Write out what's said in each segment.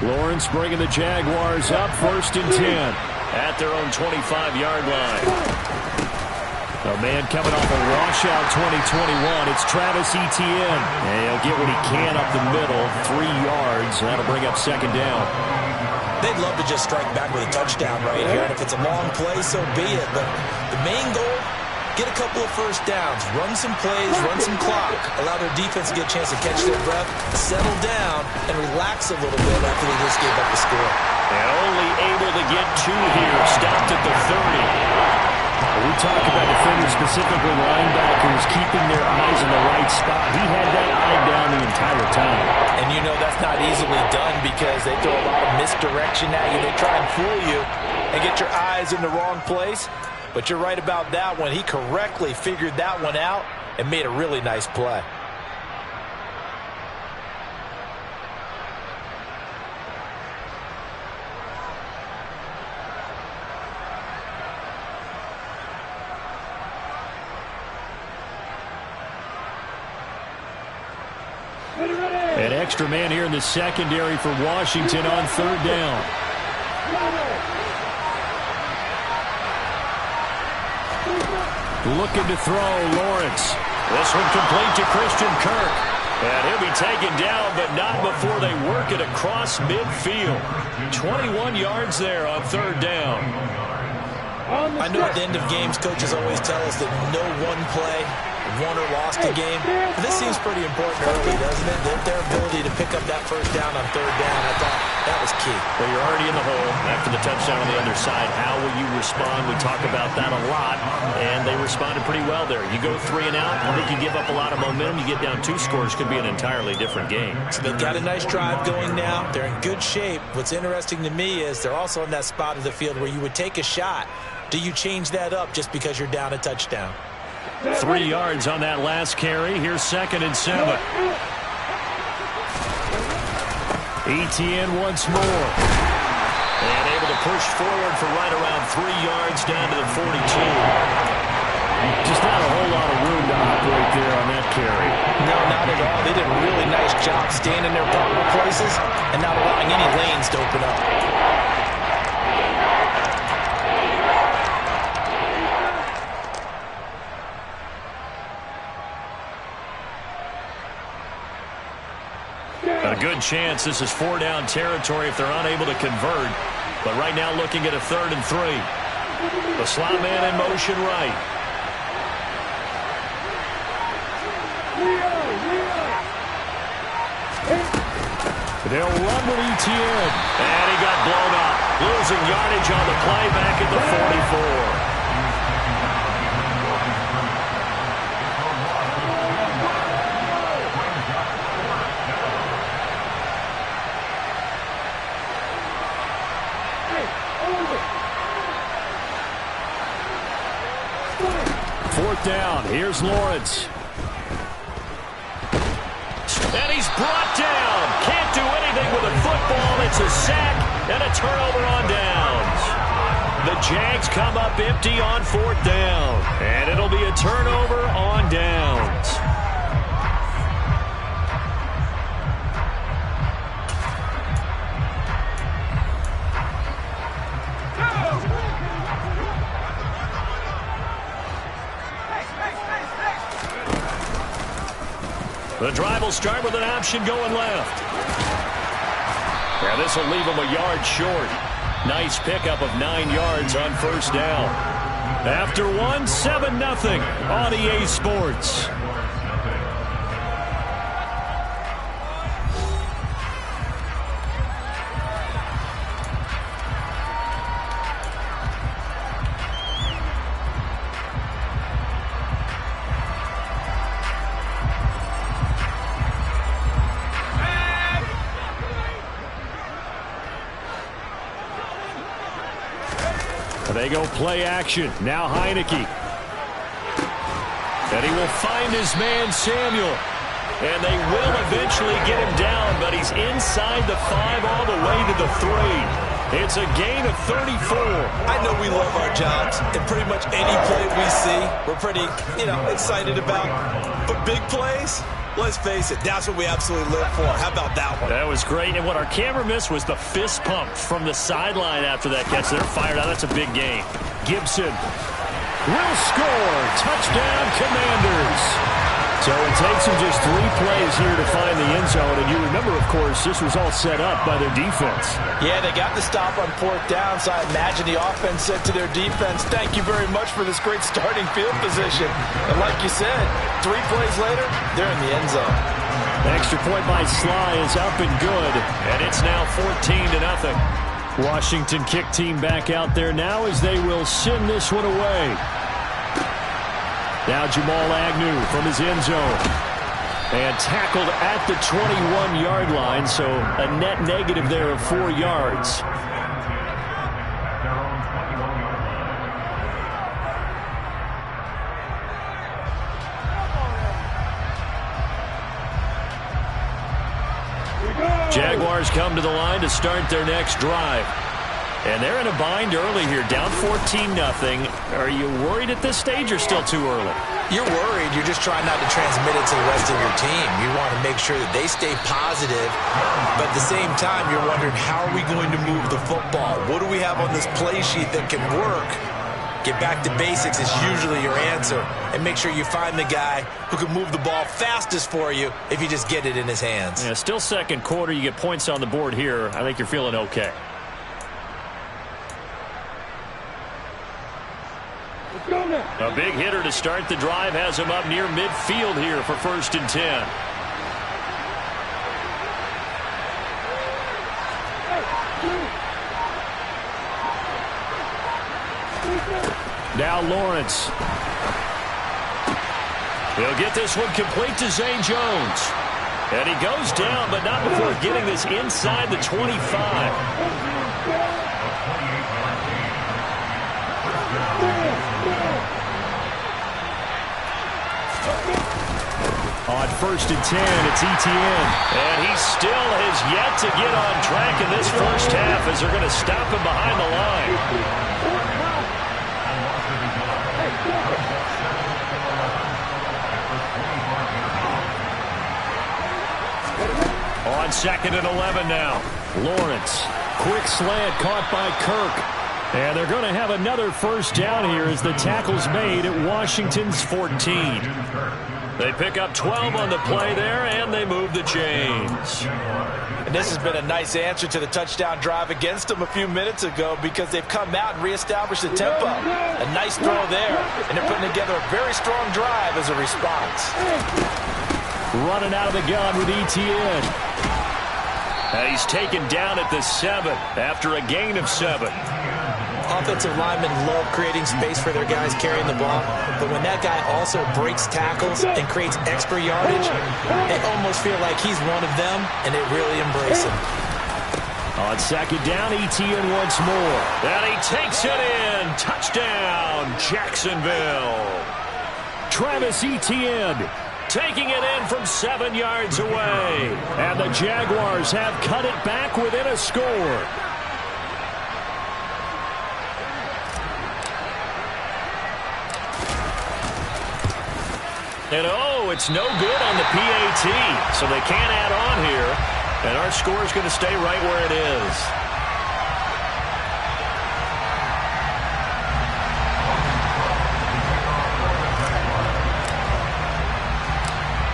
Lawrence bringing the Jaguars up 1st and 10 at their own 25-yard line. A man coming off a washout 2021. It's Travis Etienne. And he'll get what he can up the middle, 3 yards. That'll bring up 2nd down. They'd love to just strike back with a touchdown right here. And if it's a long play, so be it. But the main goal, get a couple of first downs, run some plays, run some clock, allow their defense to get a chance to catch their breath, settle down, and relax a little bit after they just gave up the score. And only able to get 2 here, stopped at the 30. We talk about defenders, specifically linebackers, keeping their eyes in the right spot. He had that eye down the entire time. And you know that's not easily done because they throw a lot of misdirection at you. They try and fool you and get your eyes in the wrong place. But you're right about that one. He correctly figured that one out and made a really nice play. An extra man here in the secondary for Washington on 3rd down. Looking to throw, Lawrence. This one complete to Christian Kirk. And he'll be taken down, but not before they work it across midfield. 21 yards there on 3rd down. I know at the end of games, coaches always tell us that no one play won or lost a game. But this seems pretty important early, doesn't it? Their ability to pick up that first down on 3rd down, I thought that was key. Well, you're already in the hole after the touchdown on the other side. How will you respond? We talk about that a lot, and they responded pretty well there. You go 3 and out, I think you give up a lot of momentum. You get down 2 scores, could be an entirely different game. So they've got a nice drive going now. They're in good shape. What's interesting to me is they're also in that spot of the field where you would take a shot. Do you change that up just because you're down a touchdown? 3 yards on that last carry. Here's 2nd and 7. Etienne once more. And able to push forward for right around 3 yards down to the 42. Just not a whole lot of room to operate there on that carry. No, not at all. They did a really nice job staying in their proper places and not allowing any lanes to open up. A good chance this is 4-down territory if they're unable to convert. But right now looking at a 3rd and 3. The slot man in motion right. They'll run with Etienne. And he got blown up. Losing yardage on the play back at the 44. Down. Here's Lawrence. And he's brought down. Can't do anything with a football. It's a sack and a turnover on downs. The Jags come up empty on 4th down. And it'll be a turnover on downs. The drive will start with an option going left. Yeah, this will leave him a yard short. Nice pickup of 9 yards on 1st down. After 1, 7-0 on EA Sports. They go play action. Now Heineke. And he will find his man Samuel. And they will eventually get him down, but he's inside the 5 all the way to the 3. It's a gain of 34. I know we love our jobs, and pretty much any play we see, we're pretty, excited about. But big plays, Let's face it, that's what we absolutely live for. How about that one? That was great. And what our camera missed was the fist pump from the sideline after that catch. They're fired out. That's a big game. Gibson will score. Touchdown, Commanders. So it takes them just 3 plays here to find the end zone. And you remember, of course, this was all set up by their defense. Yeah, they got the stop on 4th down, so I imagine the offense said to their defense, thank you very much for this great starting field position. And like you said, 3 plays later, they're in the end zone. Extra point by Sly is up and good. And it's now 14-0. Washington kick team back out there now as they will send this one away. Now Jamal Agnew from his end zone. And tackled at the 21-yard line, so a net negative there of 4 yards. Jaguars come to the line to start their next drive. And they're in a bind early here, down 14-0. Are you worried at this stage or still too early? You're worried. You're just trying not to transmit it to the rest of your team. You want to make sure that they stay positive, but at the same time, you're wondering, how are we going to move the football? What do we have on this play sheet that can work? Get back to basics is usually your answer, and make sure you find the guy who can move the ball fastest for you if you just get it in his hands. Yeah, still second quarter. You get points on the board here. I think you're feeling okay. A big hitter to start the drive has him up near midfield here for 1st and 10. Now Lawrence. He'll get this one complete to Zay Jones. And he goes down, but not before getting this inside the 25. On 1st and 10, it's Etienne. And he still has yet to get on track in this first half as they're going to stop him behind the line. On 2nd and 11 now. Lawrence. Quick slant caught by Kirk. And they're going to have another first down here as the tackle's made at Washington's 14. They pick up 12 on the play there, and they move the chains. And this has been a nice answer to the touchdown drive against them a few minutes ago, because they've come out and reestablished the tempo. A nice throw there, and they're putting together a very strong drive as a response. Running out of the gun with Etienne. And he's taken down at the 7 after a gain of 7. Offensive linemen love creating space for their guys carrying the ball, but when that guy also breaks tackles and creates extra yardage, they almost feel like he's one of them, and they really embrace him. On 2nd down, Etienne once more. And he takes it in. Touchdown, Jacksonville. Travis Etienne taking it in from 7 yards away. And the Jaguars have cut it back within a score. And it's no good on the PAT, so they can't add on here. And our score is going to stay right where it is.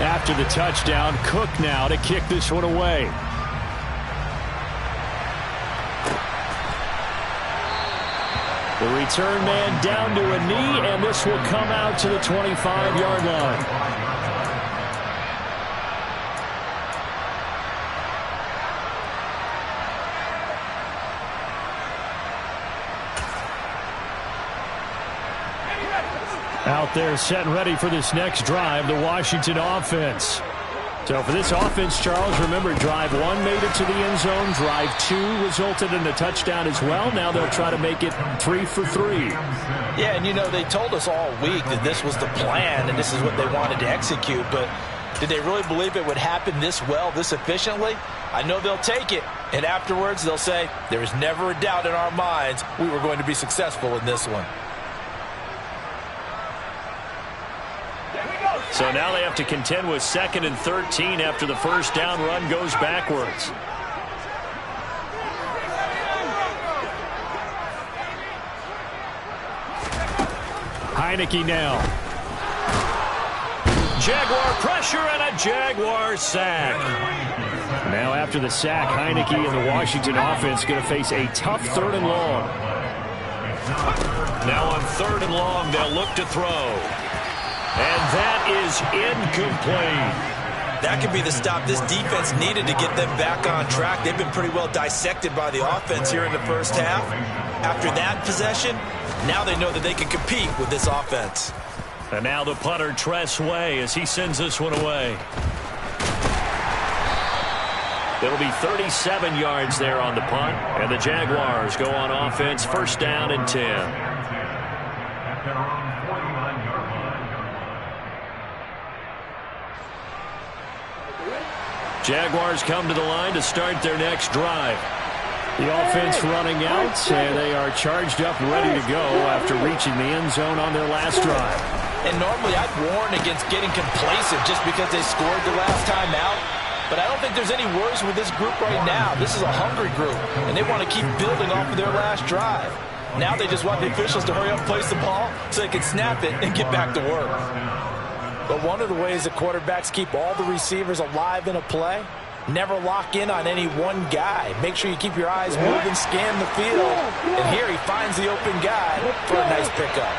After the touchdown, Cook now to kick this one away. The return man down to a knee, and this will come out to the 25-yard line. Out there set and ready for this next drive, the Washington offense. So for this offense, Charles, remember, drive 1 made it to the end zone. Drive 2 resulted in a touchdown as well. Now they'll try to make it 3 for 3. Yeah, and you know, they told us all week that this was the plan and this is what they wanted to execute, but did they really believe it would happen this well, this efficiently? I know they'll take it, and afterwards they'll say, there was never a doubt in our minds we were going to be successful in this one. So now they have to contend with 2nd and 13 after the first down run goes backwards. Heineke now. Jaguar pressure and a Jaguar sack. Now after the sack, Heineke and the Washington offense going to face a tough 3rd and long. Now on 3rd and long, they'll look to throw. And that is incomplete. That could be the stop this defense needed to get them back on track. They've been pretty well dissected by the offense here in the first half. After that possession, now they know that they can compete with this offense. And now the punter, Tress Way, as he sends this one away. It'll be 37 yards there on the punt, and the Jaguars go on offense, 1st down and 10. Jaguars come to the line to start their next drive. The offense running out, and they are charged up, ready to go after reaching the end zone on their last drive. And normally I'd warn against getting complacent just because they scored the last time out. But I don't think there's any worries with this group right now. This is a hungry group, and they want to keep building off of their last drive. Now they just want the officials to hurry up, place the ball, so they can snap it and get back to work. But one of the ways that quarterbacks keep all the receivers alive in a play, never lock in on any one guy. Make sure you keep your eyes moving, scan the field. And here he finds the open guy for a nice pickup.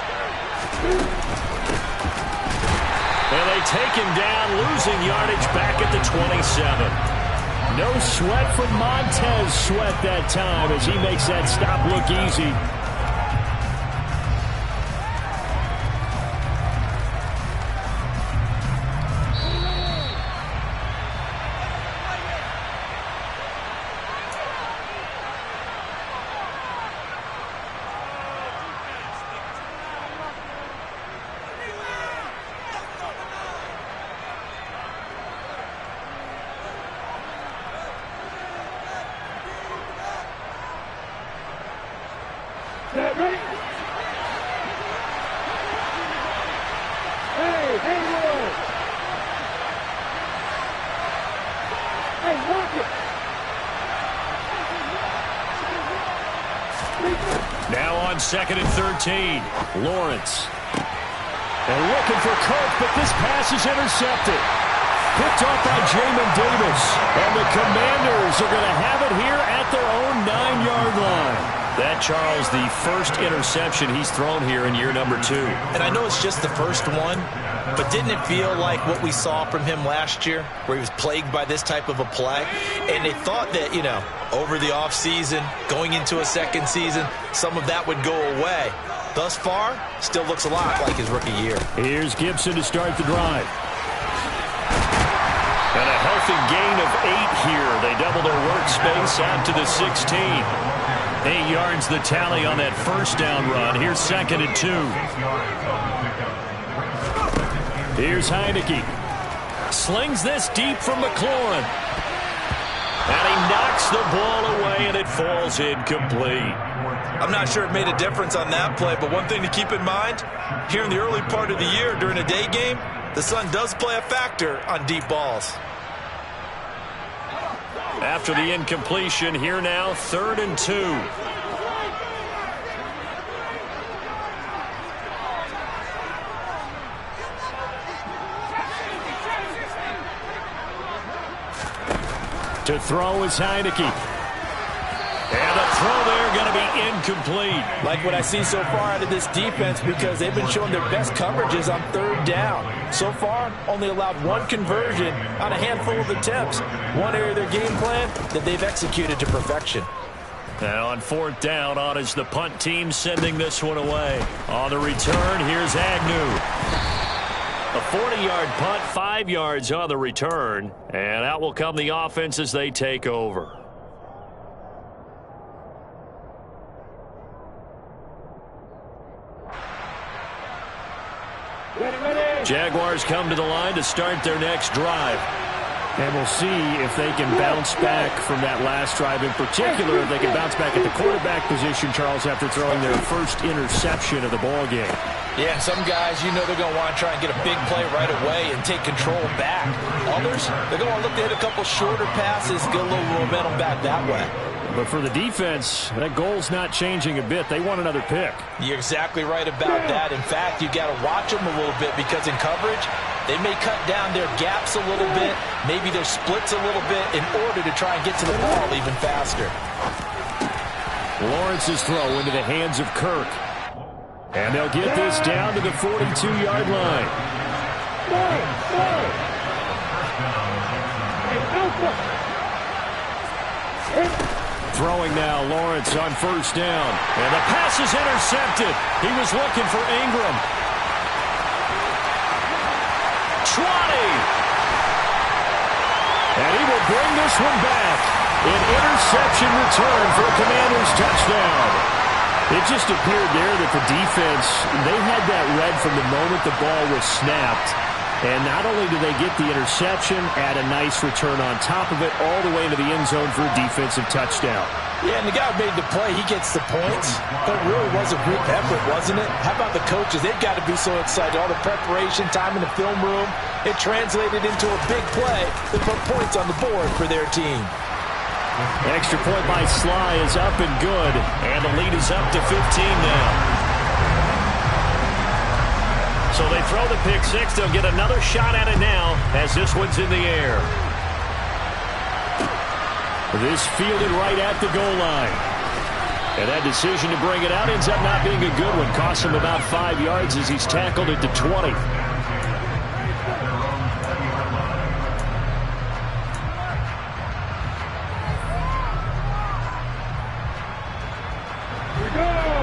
And they take him down, losing yardage back at the 27. No sweat from Montez Sweat that time as he makes that stop look easy. Now on 2nd and 13, Lawrence. And looking for Cook, but this pass is intercepted. Picked off by Jamin Davis. And the Commanders are going to have it here at their own 9-yard line. That, Charles, the first interception he's thrown here in year number 2. And I know it's just the first one, but didn't it feel like what we saw from him last year, where he was plagued by this type of a play? And they thought that, you know, over the offseason, going into a second season, some of that would go away. Thus far, still looks a lot like his rookie year. Here's Gibson to start the drive. And a healthy gain of 8 here. They double their workspace out to the 16. 8 yards the tally on that first down run. Here's 2nd and 2. Here's Heineke. Slings this deep from McLaurin. And he knocks the ball away, and it falls incomplete. I'm not sure it made a difference on that play, but one thing to keep in mind, here in the early part of the year during a day game, the sun does play a factor on deep balls. After the incompletion, here now, 3rd and 2. To throw is Heineke. And the throw there going to be incomplete. Like what I see so far out of this defense, because they've been showing their best coverages on 3rd down. So far, only allowed 1 conversion on a handful of attempts. One area of their game plan that they've executed to perfection. Now on 4th down, on is the punt team sending this one away. On the return, here's Agnew. A 40-yard punt, 5 yards on the return. And out will come the offense as they take over. Jaguars come to the line to start their next drive. And we'll see if they can bounce back from that last drive in particular. If they can bounce back at the quarterback position, Charles, after throwing their first interception of the ballgame. Yeah, some guys, you know they're going to want to try and get a big play right away and take control back. Others, they're going to want to look to hit a couple shorter passes, get a little momentum back that way. But for the defense, that goal's not changing a bit. They want another pick. You're exactly right about that. In fact, you got to watch them a little bit because in coverage, they may cut down their gaps a little bit, maybe their splits a little bit in order to try and get to the ball even faster. Lawrence's throw into the hands of Kirk. And they'll get this down to the 42-yard line. Throwing now, Lawrence on first down. And the pass is intercepted. He was looking for Ingram. 20. And he will bring this one back. An interception return for a Commanders touchdown. It just appeared there that the defense, they had that read from the moment the ball was snapped. And not only do they get the interception, add a nice return on top of it, all the way into the end zone for a defensive touchdown. Yeah, and the guy who made the play, he gets the points. But it really was a group effort, wasn't it? How about the coaches? They've got to be so excited. All the preparation, time in the film room, it translated into a big play that put points on the board for their team. Extra point by Sly is up and good. And the lead is up to 15 now. So they throw the pick six. They'll get another shot at it now as this one's in the air. This fielded right at the goal line. And that decision to bring it out ends up not being a good one. Costs him about 5 yards as he's tackled at the 20.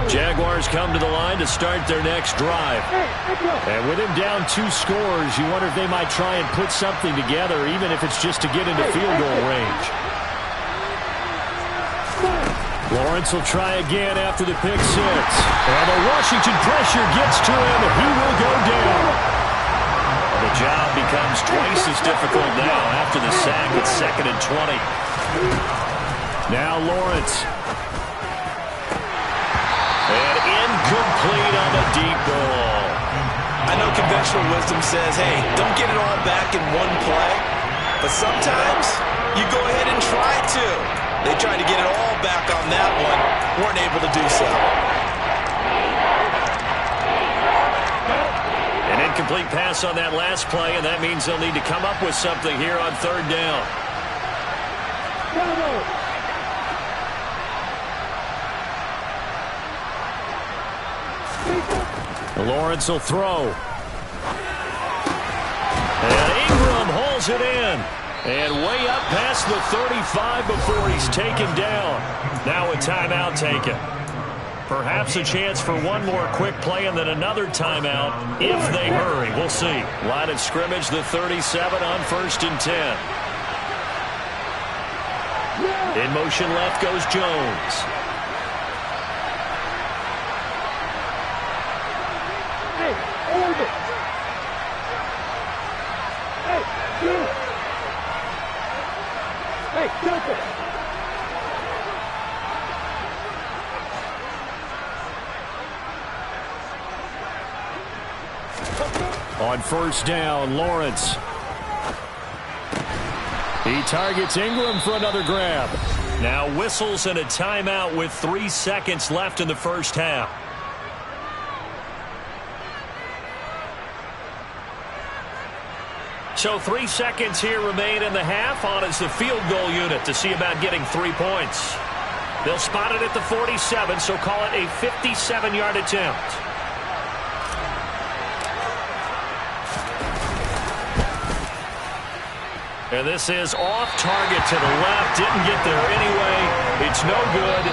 Jaguars come to the line to start their next drive. And with him down 2 scores, you wonder if they might try and put something together, even if it's just to get into field goal range. Lawrence will try again after the pick six. And the Washington pressure gets to him. He will go down. The job becomes twice as difficult now after the sack at 2nd and 20. Now Lawrence. And incomplete on the deep ball. I know conventional wisdom says, hey, don't get it all back in one play. But sometimes you go ahead and try to. They tried to get it all back on that one. Weren't able to do so. An incomplete pass on that last play, and that means they'll need to come up with something here on 3rd down. Lawrence will throw. And Ingram hauls it in. And way up past the 35 before he's taken down. Now a timeout taken. Perhaps a chance for one more quick play and then another timeout if they hurry. We'll see. Line of scrimmage, the 37 on 1st and 10. In motion left goes Jones. On 1st down, Lawrence. He targets Ingram for another grab. Now whistles and a timeout with 3 seconds left in the first half. So 3 seconds here remain in the half. On is the field goal unit to see about getting 3 points. They'll spot it at the 47, so call it a 57-yard attempt. And this is off target to the left. Didn't get there anyway. It's no good.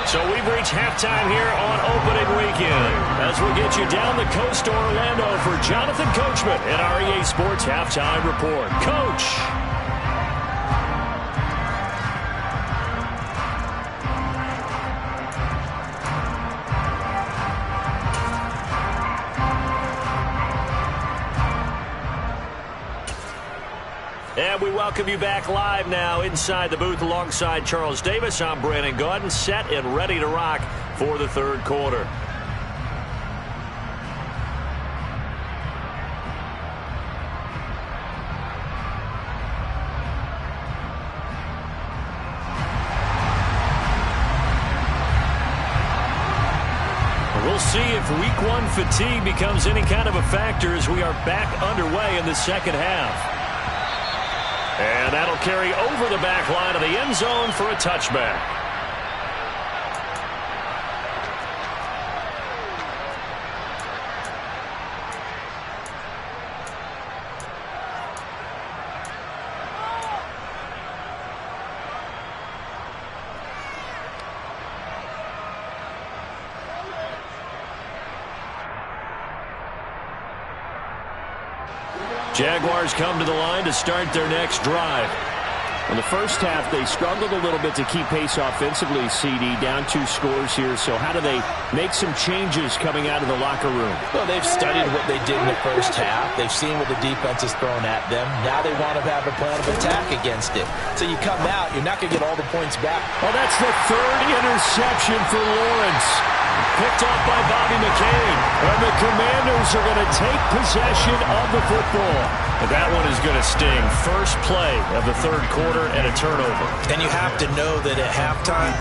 So we've reached halftime here on opening weekend. As we'll get you down the coast to Orlando for Jonathan Coachman at our EA Sports Halftime Report. Coach. And we welcome you back live now inside the booth alongside Charles Davis. I'm Brandon Gaudin, set and ready to rock for the third quarter. We'll see if week one fatigue becomes any kind of a factor as we are back underway in the second half. And that'll carry over the back line of the end zone for a touchback. Jaguars come to the line to start their next drive. In the first half, they struggled a little bit to keep pace offensively, CD, down 2 scores here. So how do they make some changes coming out of the locker room? Well, they've studied what they did in the first half. They've seen what the defense has thrown at them. Now they want to have a plan of attack against it. So you come out, you're not going to get all the points back. Oh, that's the 3rd interception for Lawrence. Picked off by Bobby McCain. And the Commanders are going to take possession of the football. And that one is going to sting. First play of the third quarter and a turnover. And you have to know that at halftime,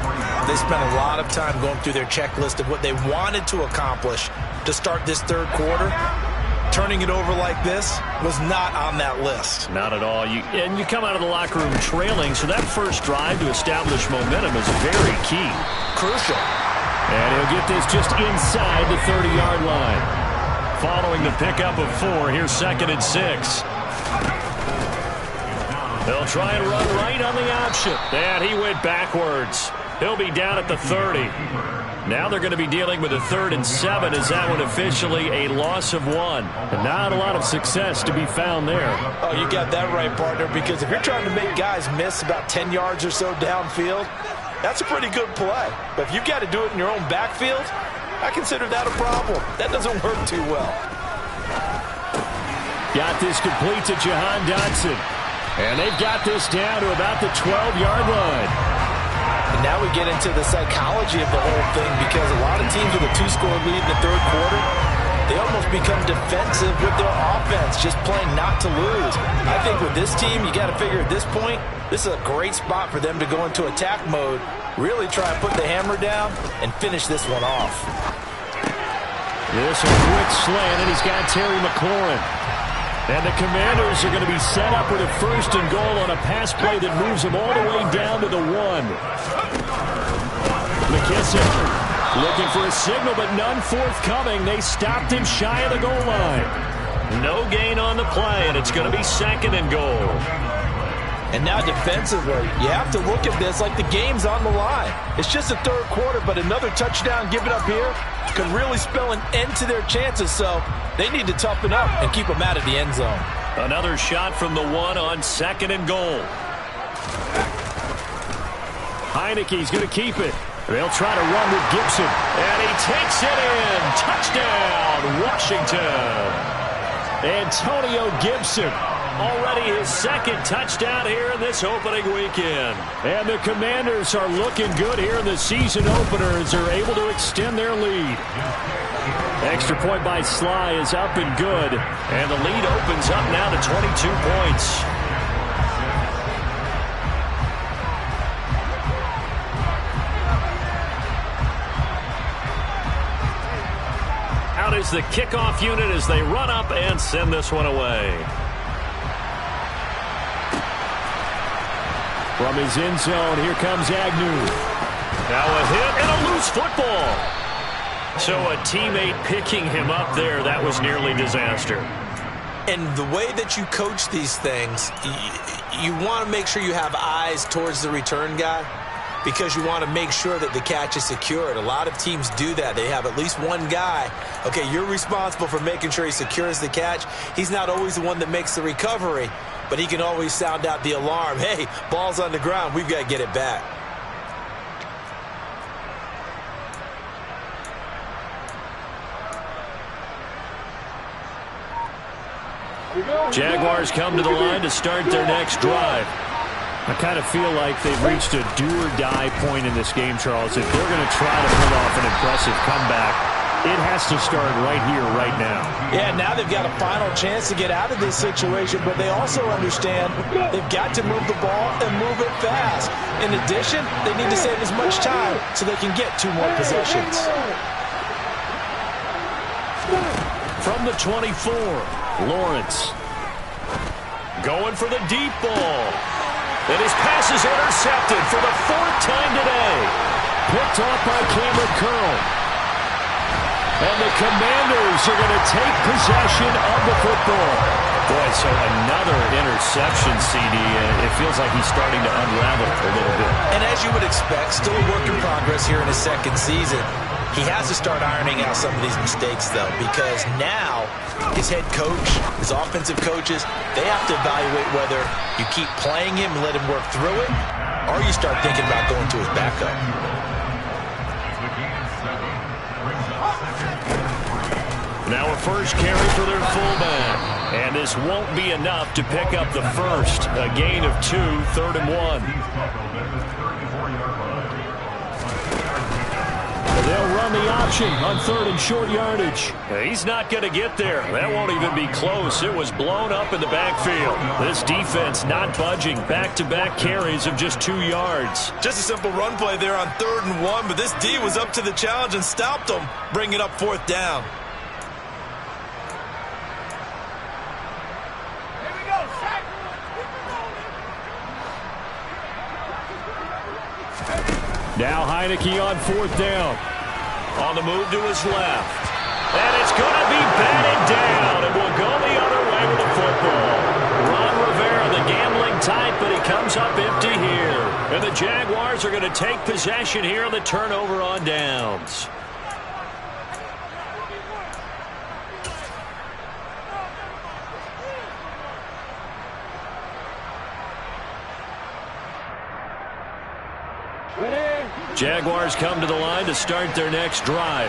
they spent a lot of time going through their checklist of what they wanted to accomplish to start this third quarter. Turning it over like this was not on that list. Not at all. And you come out of the locker room trailing, so that first drive to establish momentum is very key. Crucial. And he'll get this just inside the 30-yard line. Following the pickup of 4, here's 2nd and 6. They'll try and run right on the option. And he went backwards. He'll be down at the 30. Now they're going to be dealing with a 3rd and 7. Is that one officially a loss of 1? And not a lot of success to be found there. Oh, you got that right, partner, because if you're trying to make guys miss about 10 yards or so downfield, that's a pretty good play. But if you've got to do it in your own backfield, I consider that a problem. That doesn't work too well. Got this complete to Jahan Dotson. And they've got this down to about the 12-yard line. And now we get into the psychology of the whole thing, because a lot of teams with a 2-score lead in the third quarter, they almost become defensive with their offense, just playing not to lose. I think with this team, you got to figure at this point, this is a great spot for them to go into attack mode, really try and put the hammer down and finish this one off. This a quick slant, and he's got Terry McLaurin. And the Commanders are going to be set up with a 1st and goal on a pass play that moves them all the way down to the 1. McKissick looking for a signal, but none forthcoming. They stopped him shy of the goal line. No gain on the play, and it's going to be 2nd and goal. And now defensively, you have to look at this like the game's on the line. It's just the third quarter, but another touchdown given up here could really spell an end to their chances. So they need to toughen up and keep them out of the end zone. Another shot from the 1 on 2nd and goal. Heineke's going to keep it. They'll try to run with Gibson. And he takes it in. Touchdown, Washington. Antonio Gibson. Already his 2nd touchdown here in this opening weekend. And the Commanders are looking good here in the season opener as they're able to extend their lead. Extra point by Sly is up and good. And the lead opens up now to 22 points. Out is the kickoff unit as they run up and send this one away. From his end zone, here comes Agnew. Now a hit and a loose football. So a teammate picking him up there, that was nearly disaster. And the way that you coach these things, you want to make sure you have eyes towards the return guy, because you want to make sure that the catch is secured. A lot of teams do that. They have at least one guy. Okay, you're responsible for making sure he secures the catch. He's not always the one that makes the recovery, but he can always sound out the alarm. Hey, ball's on the ground. We've got to get it back. Jaguars come to the line to start their next drive. I kind of feel like they've reached a do-or-die point in this game, Charles. If they're going to try to pull off an impressive comeback, it has to start right here, right now. Yeah, now they've got a final chance to get out of this situation, but they also understand they've got to move the ball and move it fast. In addition, they need to save as much time so they can get 2 more possessions. From the 24, Lawrence. Going for the deep ball. And his pass is intercepted for the 4th time today. Picked off by Cameron Curl. And the Commanders are going to take possession of the football. Boy, so another interception, CD. It feels like he's starting to unravel a little bit. And as you would expect, still a work in progress here in his 2nd season. He has to start ironing out some of these mistakes, though, because now his head coach, his offensive coaches, they have to evaluate whether you keep playing him and let him work through it, or you start thinking about going to his backup. Now a first carry for their fullback. And this won't be enough to pick up the first. A gain of 2, 3rd and 1. They'll run the option on 3rd and short yardage. He's not going to get there. That won't even be close. It was blown up in the backfield. This defense not budging. Back-to-back carries of just 2 yards. Just a simple run play there on 3rd and 1, but this D was up to the challenge and stopped them, bringing up 4th down. Now Heineke on 4th down. On the move to his left. And it's going to be batted down. It will go the other way with the football. Ron Rivera, the gambling type, but he comes up empty here. And the Jaguars are going to take possession here on the turnover on downs. Jaguars come to the line to start their next drive.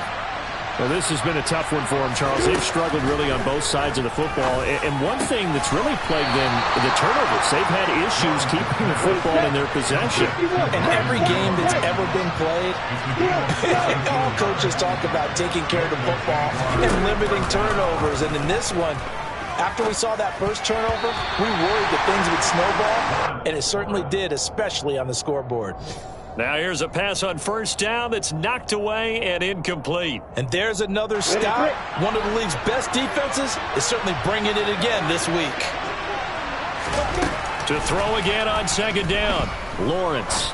Well, this has been a tough one for them, Charles. They've struggled really on both sides of the football. And one thing that's really plagued them, the turnovers. They've had issues keeping the football in their possession. In every game that's ever been played, all coaches talk about taking care of the football and limiting turnovers. And in this one, after we saw that first turnover, we worried that things would snowball, and it certainly did, especially on the scoreboard. Now here's a pass on 1st down that's knocked away and incomplete. And there's another stop. One of the league's best defenses is certainly bringing it again this week. To throw again on 2nd down, Lawrence.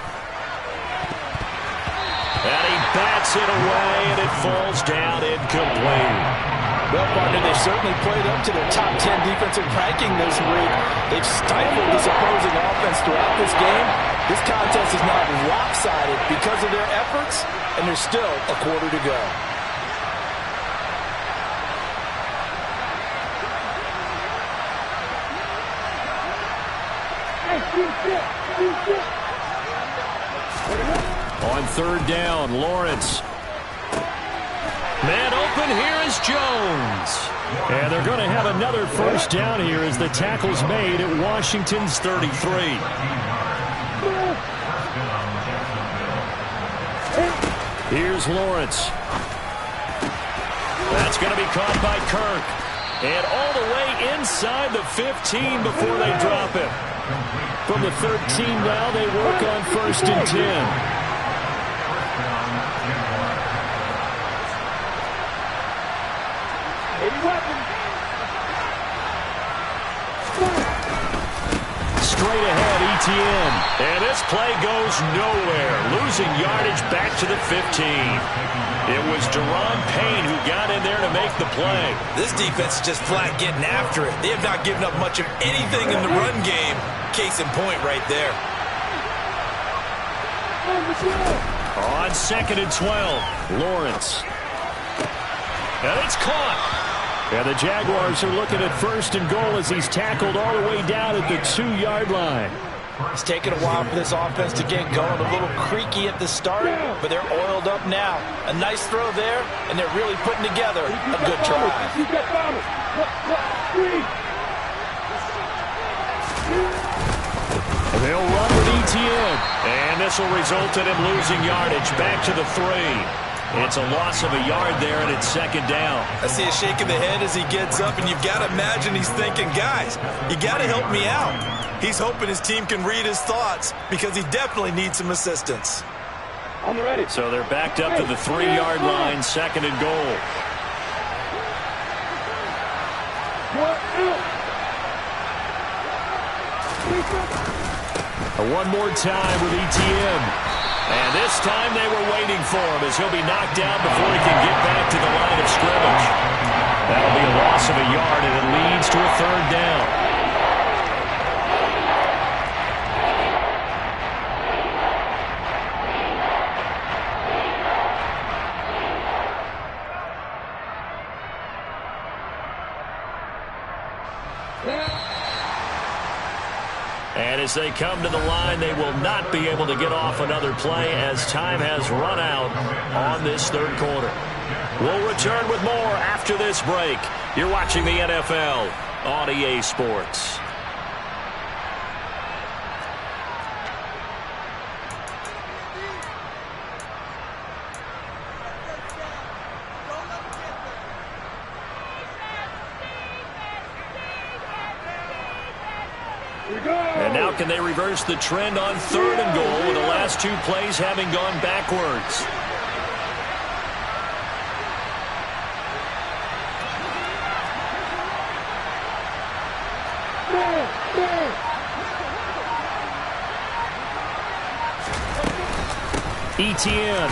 And he bats it away, and it falls down incomplete. Well, partner, they certainly played up to their top 10 defensive ranking this week. They've stifled this opposing offense throughout this game. This contest is not lopsided because of their efforts, and there's still a quarter to go. On 3rd down, Lawrence. Man open, here is Jones. And they're going to have another 1st down here as the tackle's made at Washington's 33. Here's Lawrence. That's going to be caught by Kirk. And all the way inside the 15 before they drop him. From the 13 now, they work on 1st and 10. Straight ahead, ETN. And this play goes nowhere. Losing yardage back to the 15. It was Deron Payne who got in there to make the play. This defense is just flat getting after it. They have not given up much of anything in the run game. Case in point right there. On 2nd and 12, Lawrence. And it's caught. And the Jaguars are looking at 1st and goal as he's tackled all the way down at the 2-yard line. It's taken a while for this offense to get going. A little creaky at the start, but they're oiled up now. A nice throw there, and they're really putting together a good drive. He'll run with ETN. And this will result in him losing yardage back to the 3. It's a loss of a yard there, and it's second down. I see a shake of the head as he gets up, and you've got to imagine he's thinking, guys, you got to help me out. He's hoping his team can read his thoughts because he definitely needs some assistance. I'm ready. So they're backed up to the 3-yard line, second and goal. One more time with ETN. And this time they were waiting for him as he'll be knocked down before he can get back to the line of scrimmage. That'll be a loss of a yard, and it leads to a third down. And as they come to the line, they will not be able to get off another play as time has run out on this third quarter. We'll return with more after this break. You're watching the NFL on EA Sports. And now can they reverse the trend on third and goal with the last 2 plays having gone backwards? ETN.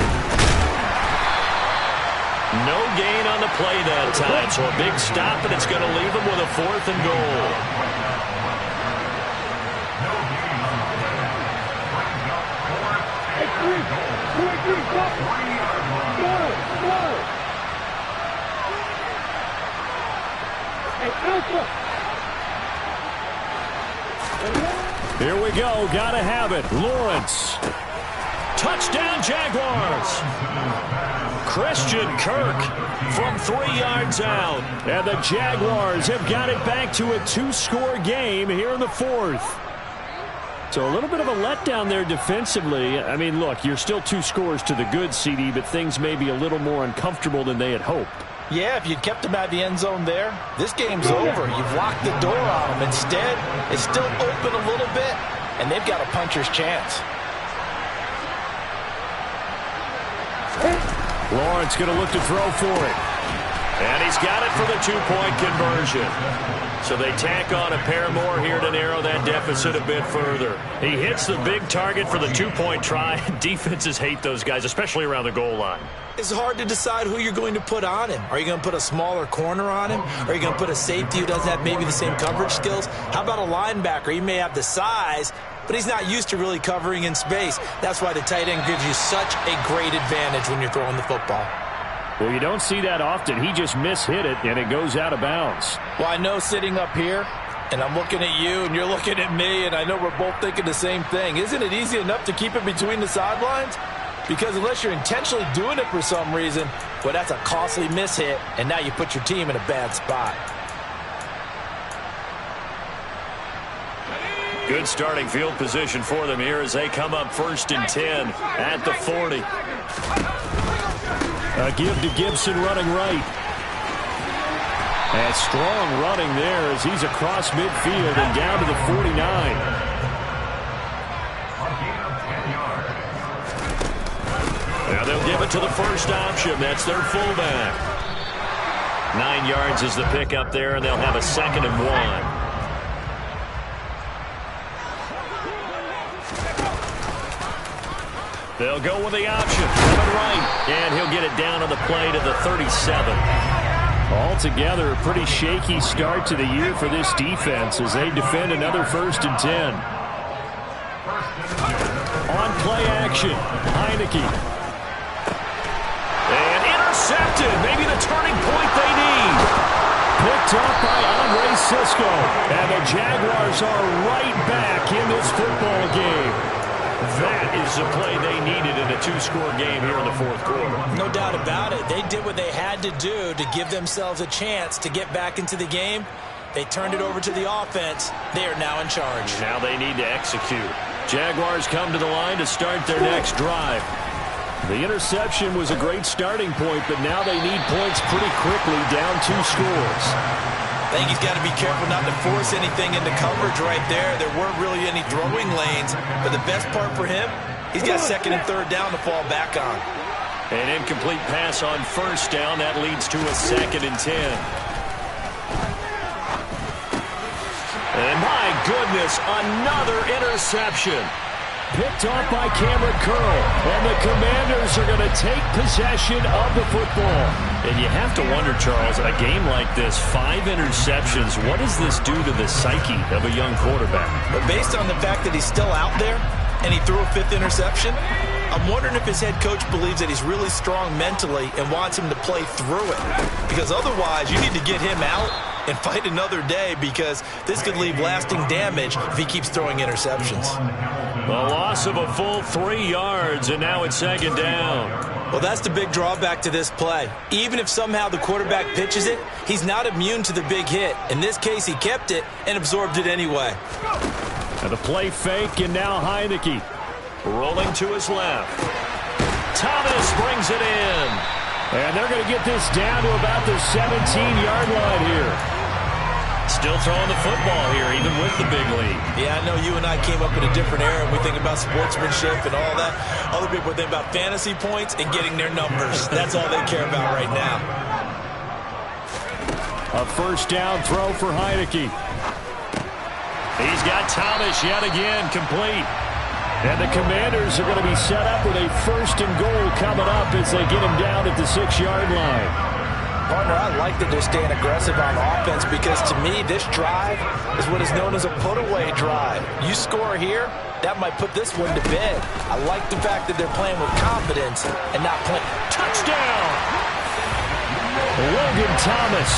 No gain on the play that time, so a big stop, and it's going to leave them with a 4th and goal. Here we go. Gotta have it. Lawrence. Touchdown, Jaguars. Christian Kirk from 3 yards out. And the Jaguars have got it back to a 2-score game here in the 4th. So a little bit of a letdown there defensively. I mean, look, you're still 2 scores to the good, CD, but things may be a little more uncomfortable than they had hoped. Yeah, if you'd kept him out of the end zone there, this game's over. You've locked the door on him. Instead, it's still open a little bit, and they've got a puncher's chance. Lawrence going to look to throw for it. And he's got it for the 2-point conversion. So they tack on a pair more here to narrow that deficit a bit further. He hits the big target for the 2-point try. Defenses hate those guys, especially around the goal line. It's hard to decide who you're going to put on him. Are you going to put a smaller corner on him? Are you going to put a safety who doesn't have maybe the same coverage skills? How about a linebacker? He may have the size, but he's not used to really covering in space. That's why the tight end gives you such a great advantage when you're throwing the football. Well, you don't see that often. He just mishit it, and it goes out of bounds. Well, I know sitting up here, and I'm looking at you, and you're looking at me, and I know we're both thinking the same thing. Isn't it easy enough to keep it between the sidelines? Because unless you're intentionally doing it for some reason, well, that's a costly mishit, and now you put your team in a bad spot. Good starting field position for them here as they come up 1st and 10 at the 40. A give to Gibson running right. And strong running there as he's across midfield and down to the 49. Now they'll give it to the first option. That's their fullback. 9 yards is the pickup there, and they'll have a 2nd and 1. They'll go with the option. Coming right. And he'll get it down on the play to the 37. Altogether, a pretty shaky start to the year for this defense as they defend another 1st and 10. On play action, Heineke. And intercepted. Maybe the turning point they need. Picked up by Andre Sisco. And the Jaguars are right back in this football game. That is the play they needed in a 2-score game here in the 4th quarter. No doubt about it. They did what they had to do to give themselves a chance to get back into the game. They turned it over to the offense. They are now in charge. Now they need to execute. Jaguars come to the line to start their next drive. The interception was a great starting point, but now they need points pretty quickly, down 2 scores. I think he's got to be careful not to force anything into coverage right there. There weren't really any throwing lanes, but the best part for him, he's got 2nd and 3rd down to fall back on. An incomplete pass on 1st down. That leads to a 2nd and 10. And my goodness, another interception. Picked off by Cameron Curl. And the Commanders are going to take possession of the football. And you have to wonder, Charles, a game like this, 5 interceptions, what does this do to the psyche of a young quarterback? But based on the fact that he's still out there and he threw a 5th interception, I'm wondering if his head coach believes that he's really strong mentally and wants him to play through it. Because otherwise, you need to get him out and fight another day, because this could leave lasting damage if he keeps throwing interceptions. A loss of a full 3 yards, and now it's 2nd down. Well, that's the big drawback to this play. Even if somehow the quarterback pitches it, he's not immune to the big hit. In this case, he kept it and absorbed it anyway. And the play fake, and now Heineke rolling to his left. Thomas brings it in. And they're going to get this down to about the 17-yard line here. Still throwing the football here, even with the big lead. Yeah, I know you and I came up in a different era, and we think about sportsmanship and all that. Other people think about fantasy points and getting their numbers. That's all they care about right now. A 1st down throw for Heineke. He's got Thomas yet again, complete. And the Commanders are going to be set up with a 1st and goal coming up as they get him down at the 6-yard line. Partner, I like that they're staying aggressive on offense, because to me, this drive is what is known as a put-away drive. You score here, that might put this one to bed. I like the fact that they're playing with confidence and not playing. Touchdown! Logan Thomas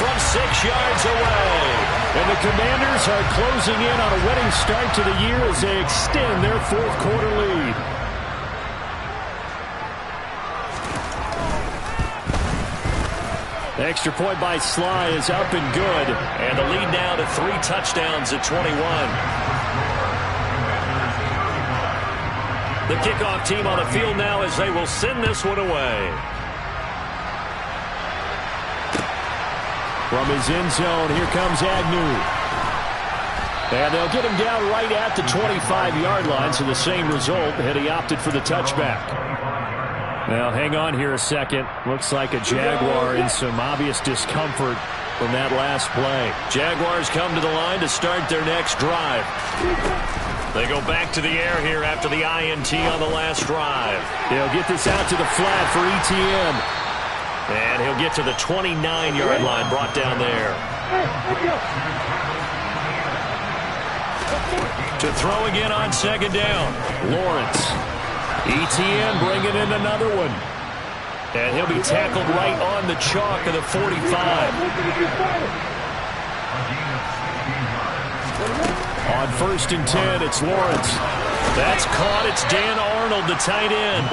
from 6 yards away. And the Commanders are closing in on a winning start to the year as they extend their 4th quarter lead. The extra point by Sly is up and good. And the lead now to 3 touchdowns at 21. The kickoff team on the field now as they will send this one away. From his end zone, here comes Agnew. And they'll get him down right at the 25-yard line, so the same result had he opted for the touchback. Now, hang on here a second. Looks like a Jaguar in some obvious discomfort from that last play. Jaguars come to the line to start their next drive. They go back to the air here after the INT on the last drive. They'll get this out to the flat for ETN. And he'll get to the 29-yard line, brought down there. To throw again on 2nd down. Lawrence. ETN bringing in another one. And he'll be tackled right on the chalk of the 45. On 1st and 10, it's Lawrence. That's caught. It's Dan Arnold, the tight end.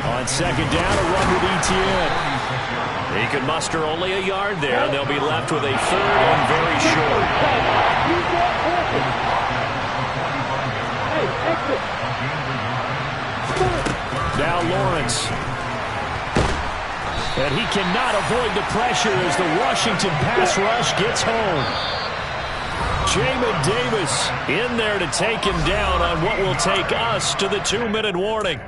On 2nd down, a run with ETN. He could muster only a yard there, and they'll be left with a 3rd and very short. Now Lawrence. And he cannot avoid the pressure as the Washington pass rush gets home. Jamin Davis in there to take him down on what will take us to the 2-minute warning.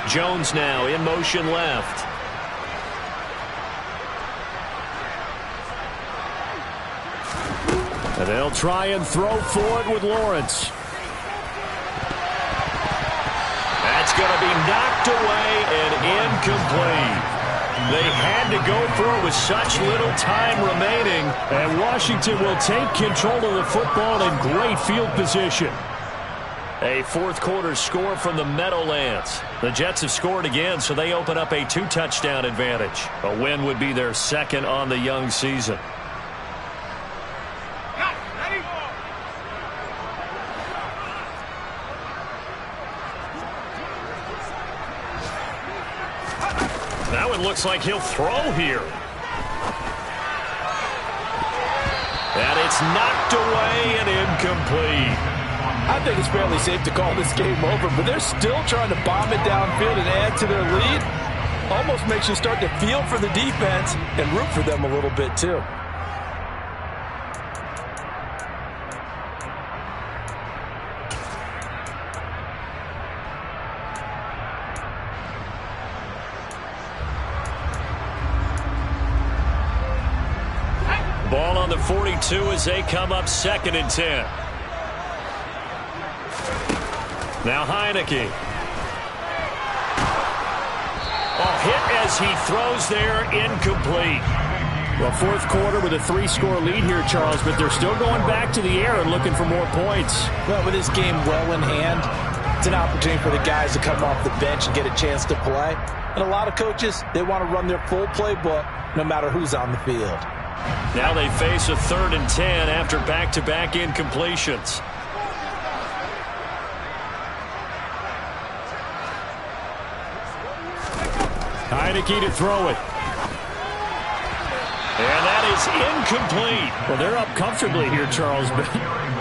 Jones now in motion left. And they'll try and throw for it with Lawrence. That's going to be knocked away and incomplete. They had to go for it with such little time remaining. And Washington will take control of the football in great field position. A fourth quarter score from the Meadowlands. The Jets have scored again, so they open up a 2-touchdown advantage. A win would be their second on the young season. Now it looks like he'll throw here. And it's knocked away and incomplete. I think it's fairly safe to call this game over, but they're still trying to bomb it downfield and add to their lead. Almost makes you start to feel for the defense and root for them a little bit too. Ball on the 42 as they come up 2nd and 10. Now Heineke. Hit as he throws there, incomplete. Well, fourth quarter with a 3-score lead here, Charles, but they're still going back to the air and looking for more points. Well, with this game well in hand, it's an opportunity for the guys to come off the bench and get a chance to play. And a lot of coaches, they want to run their full playbook no matter who's on the field. Now they face a 3rd and 10 after back-to-back incompletions. Heineke to throw it. And that is incomplete. Well, they're up comfortably here, Charles, but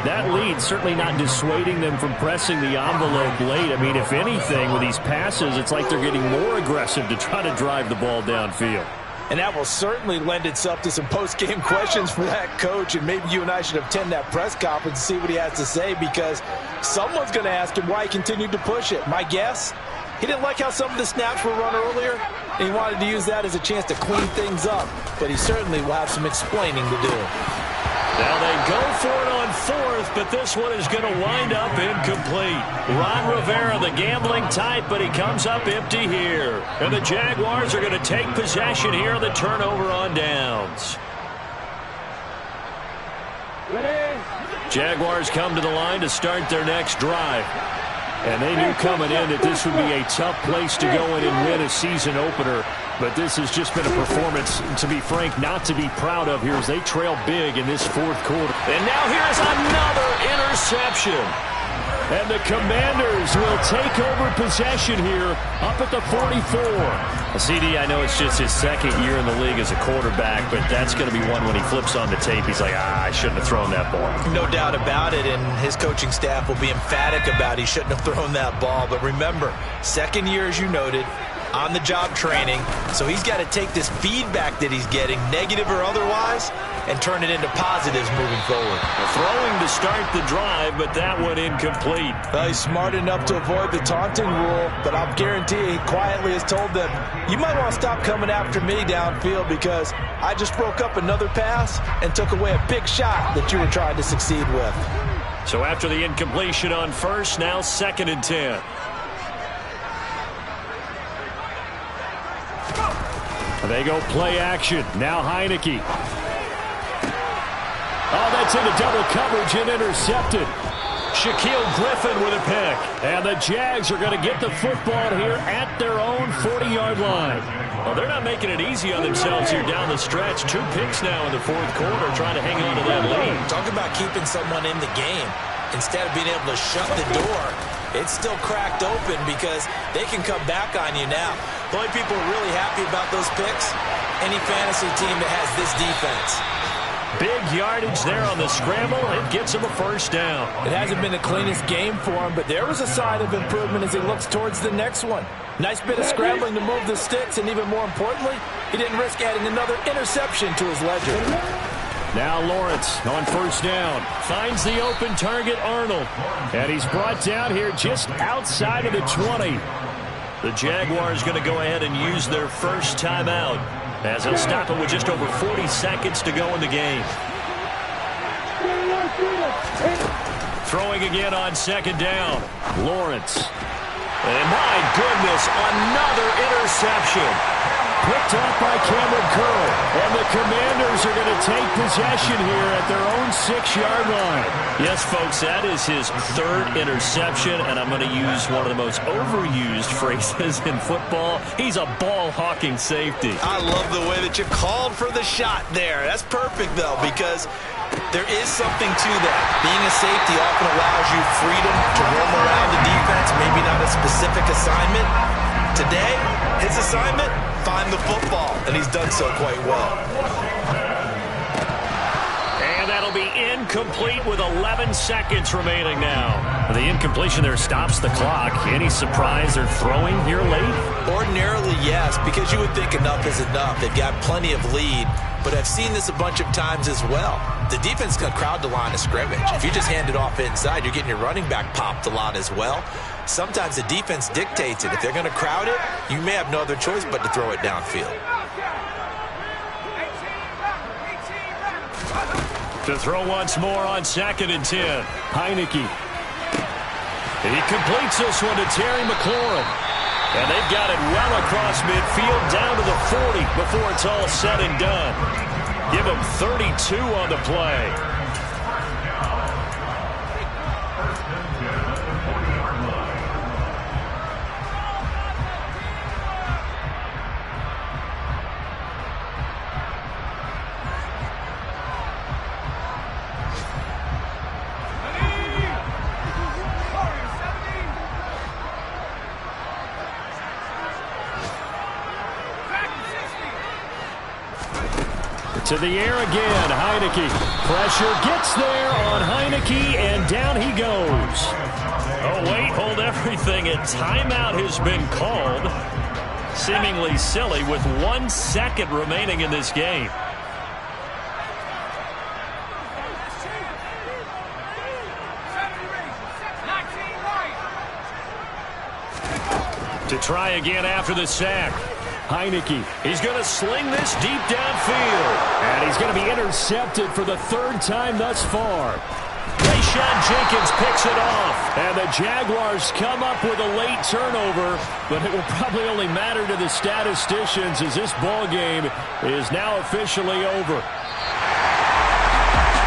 that lead certainly not dissuading them from pressing the envelope late. I mean, if anything, with these passes, it's like they're getting more aggressive to try to drive the ball downfield. And that will certainly lend itself to some post-game questions for that coach, and maybe you and I should attend that press conference and see what he has to say, because someone's going to ask him why he continued to push it. My guess, he didn't like how some of the snaps were run earlier, and he wanted to use that as a chance to clean things up, but he certainly will have some explaining to do. Now they go for it on 4th, but this one is going to wind up incomplete. Ron Rivera, the gambling type, but he comes up empty here. And the Jaguars are going to take possession here on the turnover on downs. Jaguars come to the line to start their next drive. And they knew coming in that this would be a tough place to go in and win a season opener. But this has just been a performance, to be frank, not to be proud of here as they trail big in this fourth quarter. And now here's another interception. And the Commanders will take over possession here up at the 44. Well, CD, I know it's just his 2nd year in the league as a quarterback, but that's going to be one when he flips on the tape. He's like, I shouldn't have thrown that ball. No doubt about it, and his coaching staff will be emphatic about he shouldn't have thrown that ball. But remember, 2nd year, as you noted, on-the-job training, so he's got to take this feedback that he's getting, negative or otherwise, and turn it into positives moving forward. Throwing to start the drive, but that one incomplete. Well, he's smart enough to avoid the taunting rule, but I'll guarantee he quietly has told them, you might want to stop coming after me downfield because I just broke up another pass and took away a big shot that you were trying to succeed with. So after the incompletion on 1st, now 2nd and 10. They go play action. Now Heineke. Oh, that's into double coverage and intercepted. Shaquille Griffin with a pick. And the Jags are going to get the football here at their own 40-yard line. Well, they're not making it easy on themselves here down the stretch. 2 picks now in the fourth quarter trying to hang on to that lead. Talk about keeping someone in the game. Instead of being able to shut the door, it's still cracked open because they can come back on you now. The only people really happy about those picks, any fantasy team that has this defense. Big yardage there on the scramble. It gets him a first down. It hasn't been the cleanest game for him, but there was a sign of improvement as he looks towards the next one. Nice bit of scrambling to move the sticks, and even more importantly, he didn't risk adding another interception to his ledger. Now Lawrence on first down. Finds the open target, Arnold. And he's brought down here just outside of the 20. The Jaguars going to go ahead and use their first timeout as he'll stop it with just over 40 seconds to go in the game. Throwing again on 2nd down. Lawrence. And my goodness, another interception. picked off by Cameron Curl. And the Commanders are going to take possession here at their own 6-yard line. Yes, folks, that is his third interception, and I'm going to use one of the most overused phrases in football. He's a ball-hawking safety. I love the way that you called for the shot there. That's perfect, though, because there is something to that. Being a safety often allows you freedom to roam around the defense, maybe not a specific assignment. Today, his assignment, find the football, and he's done so quite well. And that'll be incomplete with 11 seconds remaining now. The incompletion there stops the clock. Any surprise they're throwing here late? Ordinarily, yes, because you would think enough is enough. They've got plenty of lead, but I've seen this a bunch of times as well. The defense can crowd the line of scrimmage. If you just hand it off inside, you're getting your running back popped a lot as well. Sometimes the defense dictates it. If they're going to crowd it, you may have no other choice but to throw it downfield. To throw once more on 2nd and 10. Heineke. He completes this one to Terry McLaurin. And they've got it well across midfield down to the 40 before it's all said and done. Give him 32 on the play. To the air again, Heineke. Pressure gets there on Heineke, and down he goes. Oh, wait, hold everything. A timeout has been called. Seemingly silly with 1 second remaining in this game. To try again after the sack. Heineke, he's going to sling this deep downfield. And he's going to be intercepted for the 3rd time thus far. Rayshawn Jenkins picks it off. And the Jaguars come up with a late turnover, but it will probably only matter to the statisticians as this ball game is now officially over.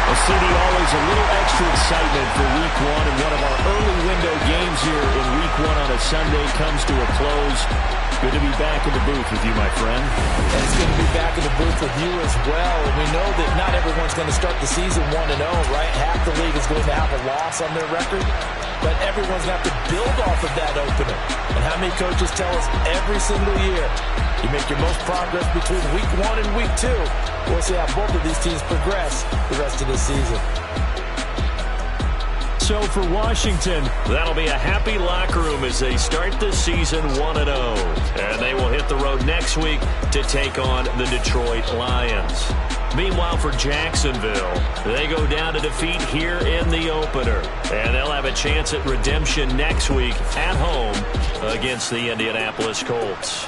Well, CD, always a little extra excitement for Week 1, and one of our early window games here in Week 1 on a Sunday comes to a close. Good to be back in the booth with you, my friend. And it's good to be back in the booth with you as well. And we know that not everyone's going to start the season 1-0, right? Half the league is going to have a loss on their record. But everyone's going to have to build off of that opener. And how many coaches tell us every single year, you make your most progress between Week 1 and Week 2. We'll see how both of these teams progress the rest of the season. So for Washington, that'll be a happy locker room as they start the season 1-0. And they will hit the road next week to take on the Detroit Lions. Meanwhile, for Jacksonville, they go down to defeat here in the opener. And they'll have a chance at redemption next week at home against the Indianapolis Colts.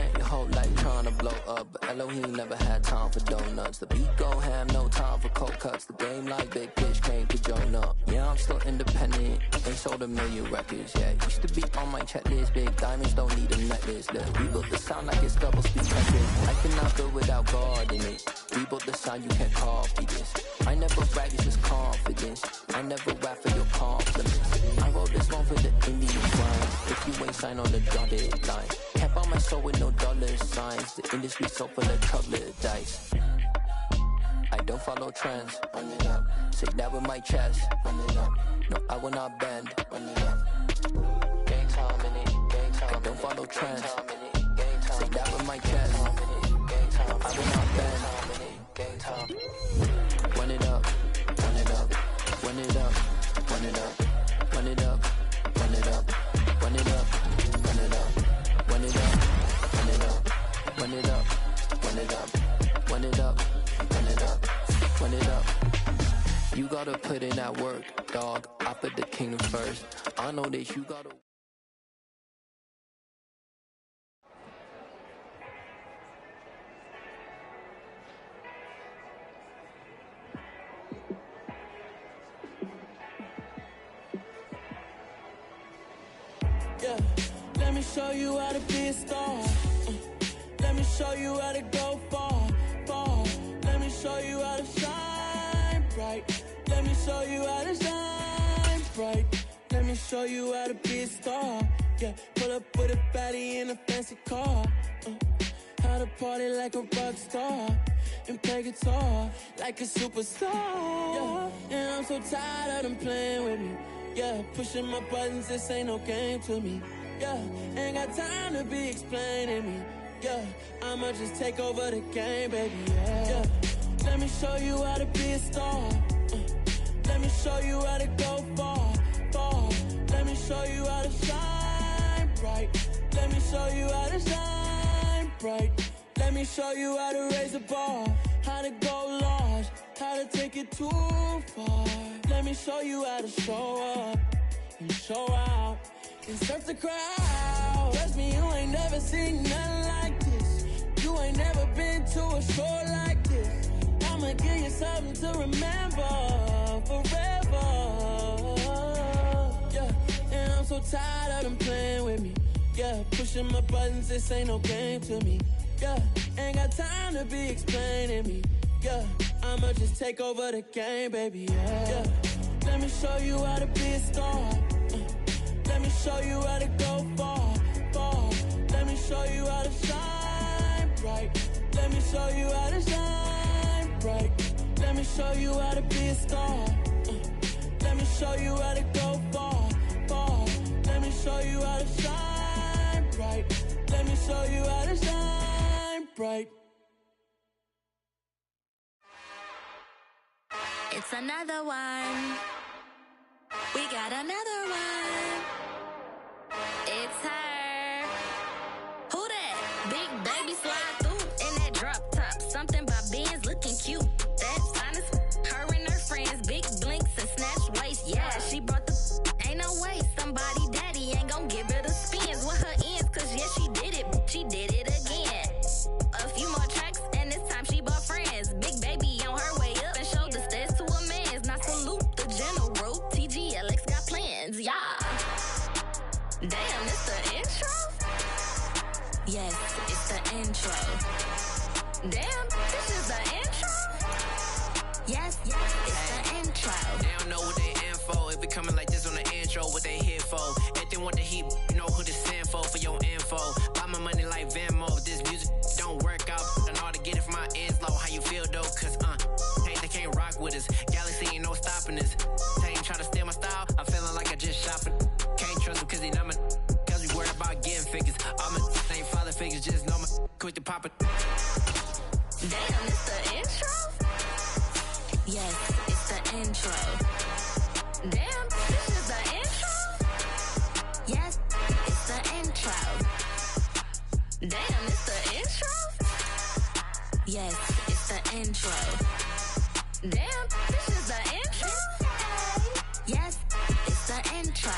spent your whole life trying to blow up, but Elohim never had time for donuts. The beat go ham, no time for cold cuts. The game like Big Pitch came to Jonah. Yeah, I'm still independent, ain't sold a million records. Yeah, used to be on my checklist. Big diamonds don't need a necklace. Look, we built the sound like it's double speed Tetris. I cannot build without God in it. We built the sound, you can't copy this. I never brag, it's just confidence. I never rap for your compliments. I wrote this one for the Indian grind. If you ain't signed on the dotted line, can't buy my soul with no dollar signs. The industry so full of chocolate dice. I don't follow trends. Run it up. Say that with my chest. Run it up. No, I will not bend. Run it up. Gang time in it. Gang time. I don't follow trends. Say that with my chest. Gang time. I will not bend. Gang time. Run it up. Run it up. Run it up. Run it up. Run it up. Run it up. Run it up. Run it up. Run it up. Run it up. Run it up. Run it up. Run it up. Run it up. Run it up. You gotta put in that work, dog. I put the kingdom first. I know that you gotta. Yeah, let me show you how to be a star. Let me show you how to go far, far. Let me show you how to shine bright. Let me show you how to shine bright. Let me show you how to be a star. Yeah, pull up with a baddie in a fancy car. How to party like a rock star and play guitar like a superstar. Yeah, and I'm so tired of them playing with me. Yeah, pushing my buttons, this ain't no game to me. Yeah, ain't got time to be explaining me. Yeah, I'ma just take over the game, baby. Yeah, let me show you how to be a star. Let me show you how to go far, far. Let me show you how to shine bright. Let me show you how to shine bright. Let me show you how to raise the bar, how to go large, how to take it too far. Let me show you how to show up and show out and surf the crowd. Trust me, you ain't never seen nothing like this. You ain't never been to a show like this. I'ma give you something to remember forever. Yeah, and I'm so tired of them playing with me. Yeah, pushing my buttons, this ain't no game to me. Yeah, ain't got time to be explaining me. Yeah, I'ma just take over the game, baby. Yeah, let me show you how to be a star. Let me show you how to go far, far. Let me show you how to shine bright. Let me show you how to shine bright. Let me show you how to be a star. Let me show you how to go far, far. Let me show you how to shine bright. Let me show you how to shine bright. It's another one. We got another one. It's her. Who that? Big baby slide through in that drop top. Something by Benz looking cute. That's honest. Her and her friends, big blinks and snatch waist. Yeah, she brought the. Ain't no way somebody daddy ain't gon' give her the spins with her ends. Cause yeah, she did it. She did it again. A few more tracks and this time she bought friends. Big baby on her way up and showed the stairs to a man's. Now salute the general. TGLX got plans, yeah. Damn, it's the intro? Yes, it's the intro. Damn, this is the intro? Yes, it's the intro. They don't know what they in for. If it coming like this on the intro, what they here for? If they want the heat, you know who to send for your info. Buy my money like Venmo. If this music don't work out, I know how to get it from my ends low. How you feel though? Cause hey, they can't rock with us. Galaxy ain't no stopping us. They ain't trying to steal my style. I'm feeling like I just shopping. Can't trust them cause they not my. Cause we worried about getting figures. All my ain't father figures, just know my quick to pop it. Damn, it's the intro? Yes, it's the intro. Damn, this is the intro? Yes, it's the intro. Damn, it's the intro? Yes, it's the intro. Damn, this is the intro? Yes, it's the intro.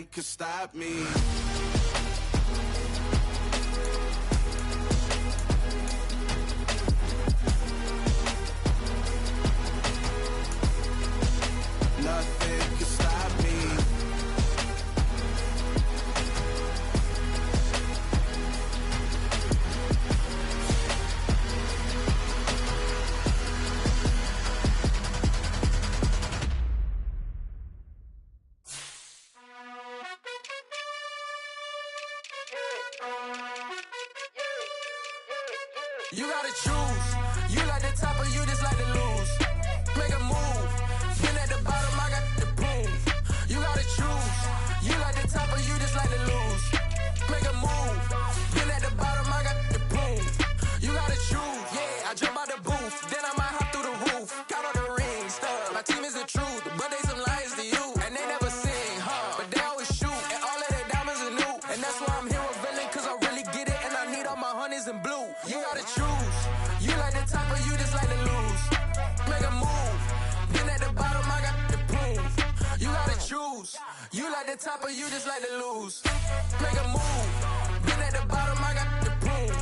Nothing could stop me. Nothing could stop me. You gotta choose. You like the top or you just like to lose. Make a move. Been at the bottom, I got the proof. You gotta choose. You like the top or you just like to lose. Make a move. Been at the bottom, I got the proof. You gotta choose. Yeah, I jump out the booth. Then I might hop through the roof. Count all the rings, stuff. My team is the truth, but they some liars to you. And they never sing, but they always shoot. And all of their diamonds are new. And that's why I'm here revealing, cause I really get it. And I need all my honeys in blue. You gotta choose. You like the top or you just like to lose. Make a move. Been at the bottom, I got the proof. You gotta choose. You like the top or you just like to lose. Make a move. Been at the bottom, I got the proof.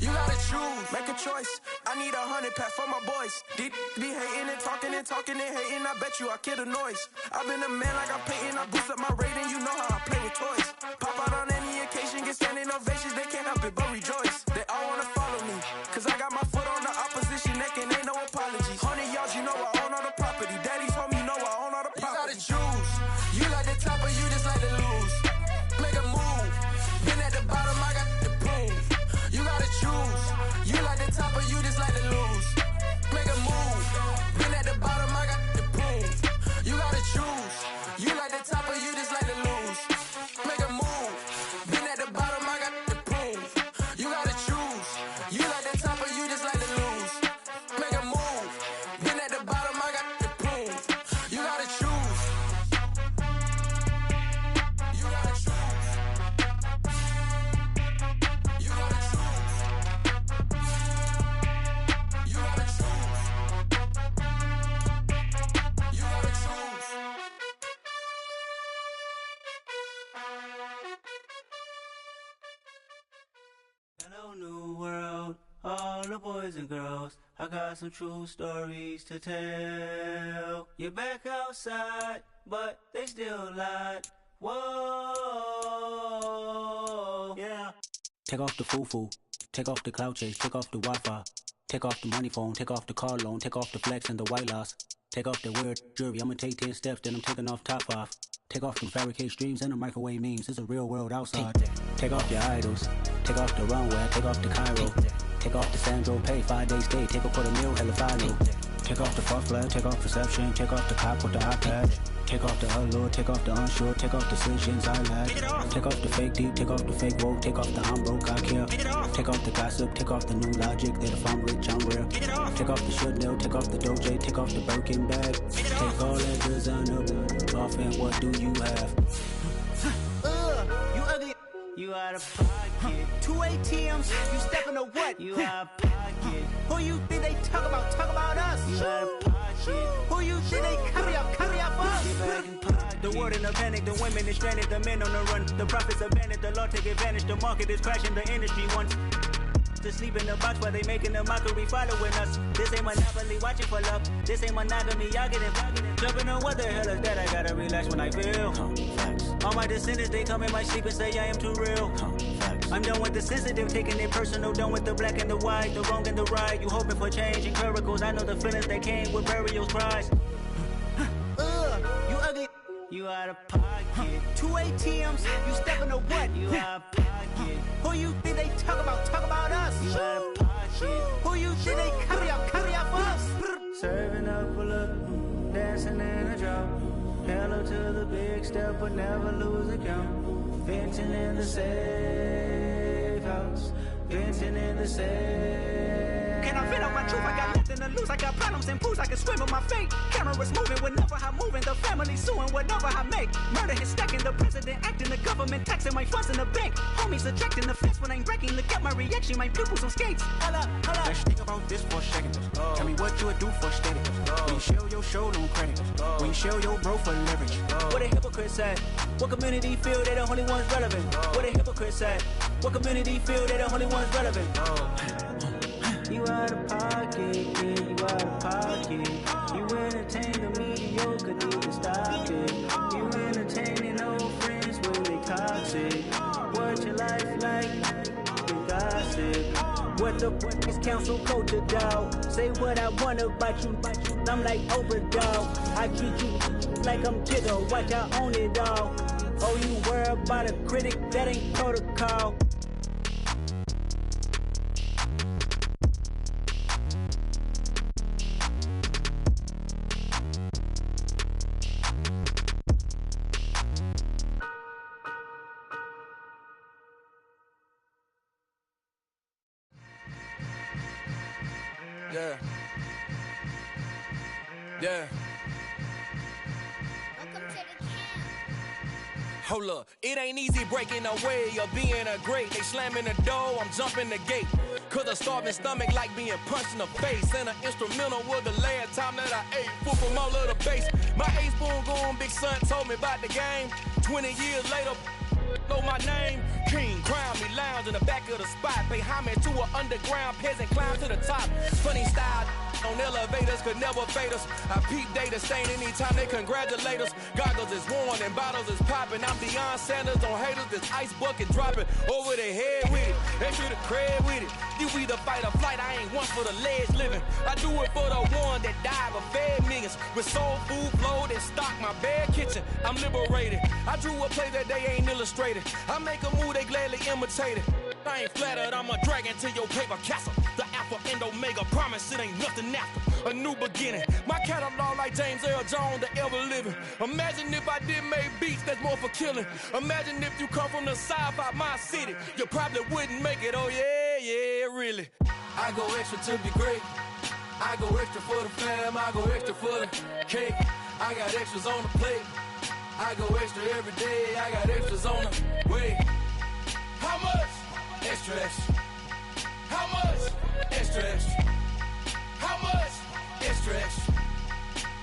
You gotta choose. Make a choice. I need 100 pack for my boys. Deep be hating and talking and hating. I bet you I kill the noise. I've been a man like I'm Peyton. I boost up my rating. You know how I play with toys. Pop out on any occasion, get standing ovations. They can't help it but rejoice. They all wanna follow me, cause I got my foot on the opposition neck and ain't no apologies. 100 yards, you know I own all the property. Daddy's home, you know I own all the property. You gotta choose. You like the top or you just like to lose. Make a move. Been at the bottom, I got the proof. You gotta choose. You like the top or you just like to lose. Make a move. Been at the bottom, I got the proof. You gotta choose. You like the top or you just like to lose. Make a move. Been at the bottom, I got the proof. You gotta choose. You like the top or you just like to lose. Make a move. Been at the bottom, I got the proof. You gotta choose. You gotta choose. You gotta choose. You gotta choose. You gotta choose. Hello, new world, all the boys and girls. I got some true stories to tell. You're back outside, but they still lied. Whoa, yeah. Take off the foo-foo, take off the cloud chase, take off the Wi-Fi. Take off the money phone, take off the car loan, take off the flex and the white loss. Take off the weird jewelry, I'ma take 10 steps, then I'm taking off top 5. Take off them fabricate streams and the microwave memes, it's a real world outside. Take off your idols, take off the runway, take off the Cairo. Take off the Sandro, pay 5 days stay, take a $250,000, hella final. Take off the false flag, take off perception, take off the cop with the iPad. Take off the allure, take off the unsure, take off decisions I lack. Take off the fake deep, take off the fake woke, take off the I'm broke, I care. Take off the gossip, take off the new logic that if I'm rich, I'm rare. Take off the Chanel, take off the Doja, take off the Birkin bag. Take all that designer off and what do you have? You ugly. You out of pocket. 2 ATMs, you stepping to what? You out of pocket. Who you think they talk about? Talk about us. You out of pocket. Who you think they carry up us? Get back in pocket. The world in a panic, the women is stranded, the men on the run. The profits abandoned, the law take advantage. The market is crashing, the industry wants to sleep in the box while they making a mockery following us. This ain't monopoly, watching for love. This ain't monogamy, y'all getting jumping on what the hell is that? I gotta relax when I feel. All my descendants, they come in my sleep and say I am too real. I'm done with the sensitive, taking it personal. Done with the black and the white, the wrong and the right. You hoping for change and miracles. I know the feelings that came with burials, cries. You ugly. You out of pocket. 2 ATMs, you stepping to what? You out of pocket. Who you think they talk about? Talk about us. You out of pocket. Who you think they carry up us? Serving up a look, dancing in a drop. Hello to the big step, but never lose a count. Venting in the safe house. Venting in the safe. Can I vent out my truth? I got nothing to lose. I got problems and proofs. I can swim with my fate. Cameras moving whenever I'm moving. The family suing whatever I make. Murder is stacking. The president acting. The government taxing my funds in the bank. Homies ejecting the fence when I'm breaking. Look at my reaction. My pupils on skates. Hold up. Let's think about this for a second. Tell me what you would do for steady. you show your show don't crack. When you show your bro for leverage. What a hypocrite at? What community feel they the only ones relevant? What a hypocrite at? What community feel they the only ones relevant? You out of pocket, yeah, you out of pocket. You entertain the mediocre, need to stop it. You entertaining old friends when they toxic. What your life like? The gossip. What the fuck is council culture, dog? Say what I want about you, I'm like overdog. I treat you like I'm Jigga, watch I own it all. Oh, you worry about a critic, that ain't protocol. Yeah. Yeah. Hold up, it ain't easy breaking away or being a great. They slamming the door, I'm jumping the gate. Cause a starving stomach like being punched in the face. And an instrumental was the last time that I ate food from all of the bass. My ace spoon going, big son told me about the game. 20 years later, know my name. King, crown me, lounge in the back of the spot. Pay homage to an underground peasant, climb to the top. Funny style on elevators could never fade us. I peep data stain anytime they congratulate us. Goggles is worn and bottles is popping. I'm Deion Sanders on haters, this ice bucket dropping over their head with it. They should have cred with it. You either fight or flight, I ain't one for the ledge living. I do it for the one that died but fed millions. With soul food flowed and stock my bad kitchen. I'm liberated. I drew a play that they ain't illustrated. I make a move they gladly imitated. I ain't flattered, I'm a dragon to your paper castle. The Alpha and Omega, promise it ain't nothing after. A new beginning. My catalog like James Earl Jones, the ever living. Imagine if I did make beats that's more for killing. Imagine if you come from the south out my city. You probably wouldn't make it, oh yeah, really. I go extra to be great. I go extra for the fam, I go extra for the cake. I got extras on the plate. I go extra every day, I got extras on the way. How much? Extra, extra. How much? Extra, extra. How much? Extra, extra.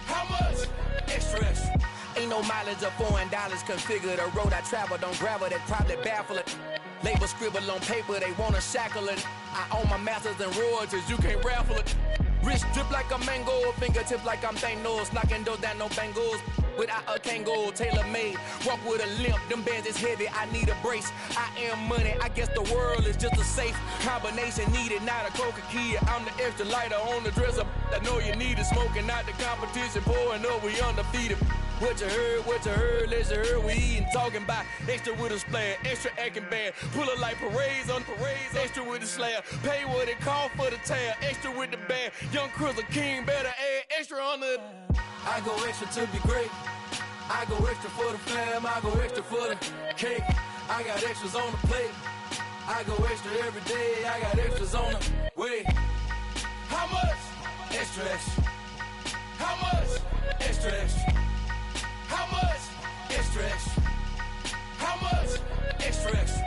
How much? Extra, extra. Ain't no mileage of $4 configure the road I travel. Don't gravel that probably baffle it. Label scribble on paper, they wanna shackle it. I own my masters and royalties, you can't raffle it. Wrist drip like a mango, fingertip like I'm Thanos. Knocking those down, no bangles. Without a Kango, tailor-made. Walk with a limp, them bands is heavy, I need a brace. I am money, I guess the world is just a safe combination needed, not a coca-key. I'm the extra lighter on the dresser. I know you need it, smoking out the competition, pouring up, we undefeated. What you heard, let's hear we eatin', talking about extra with a splash, extra acting bad, pull it like parades on parades, extra with the slab, pay what it cost for the tab, extra with the band, young Chris a king, better add extra on the. I go extra to be great, I go extra for the fam, I go extra for the cake, I got extras on the plate, I go extra every day, I got extras on the way. How much? Extra, extra. How much? Extra, extra. How much? Extra, extra. How much? Extra, extra.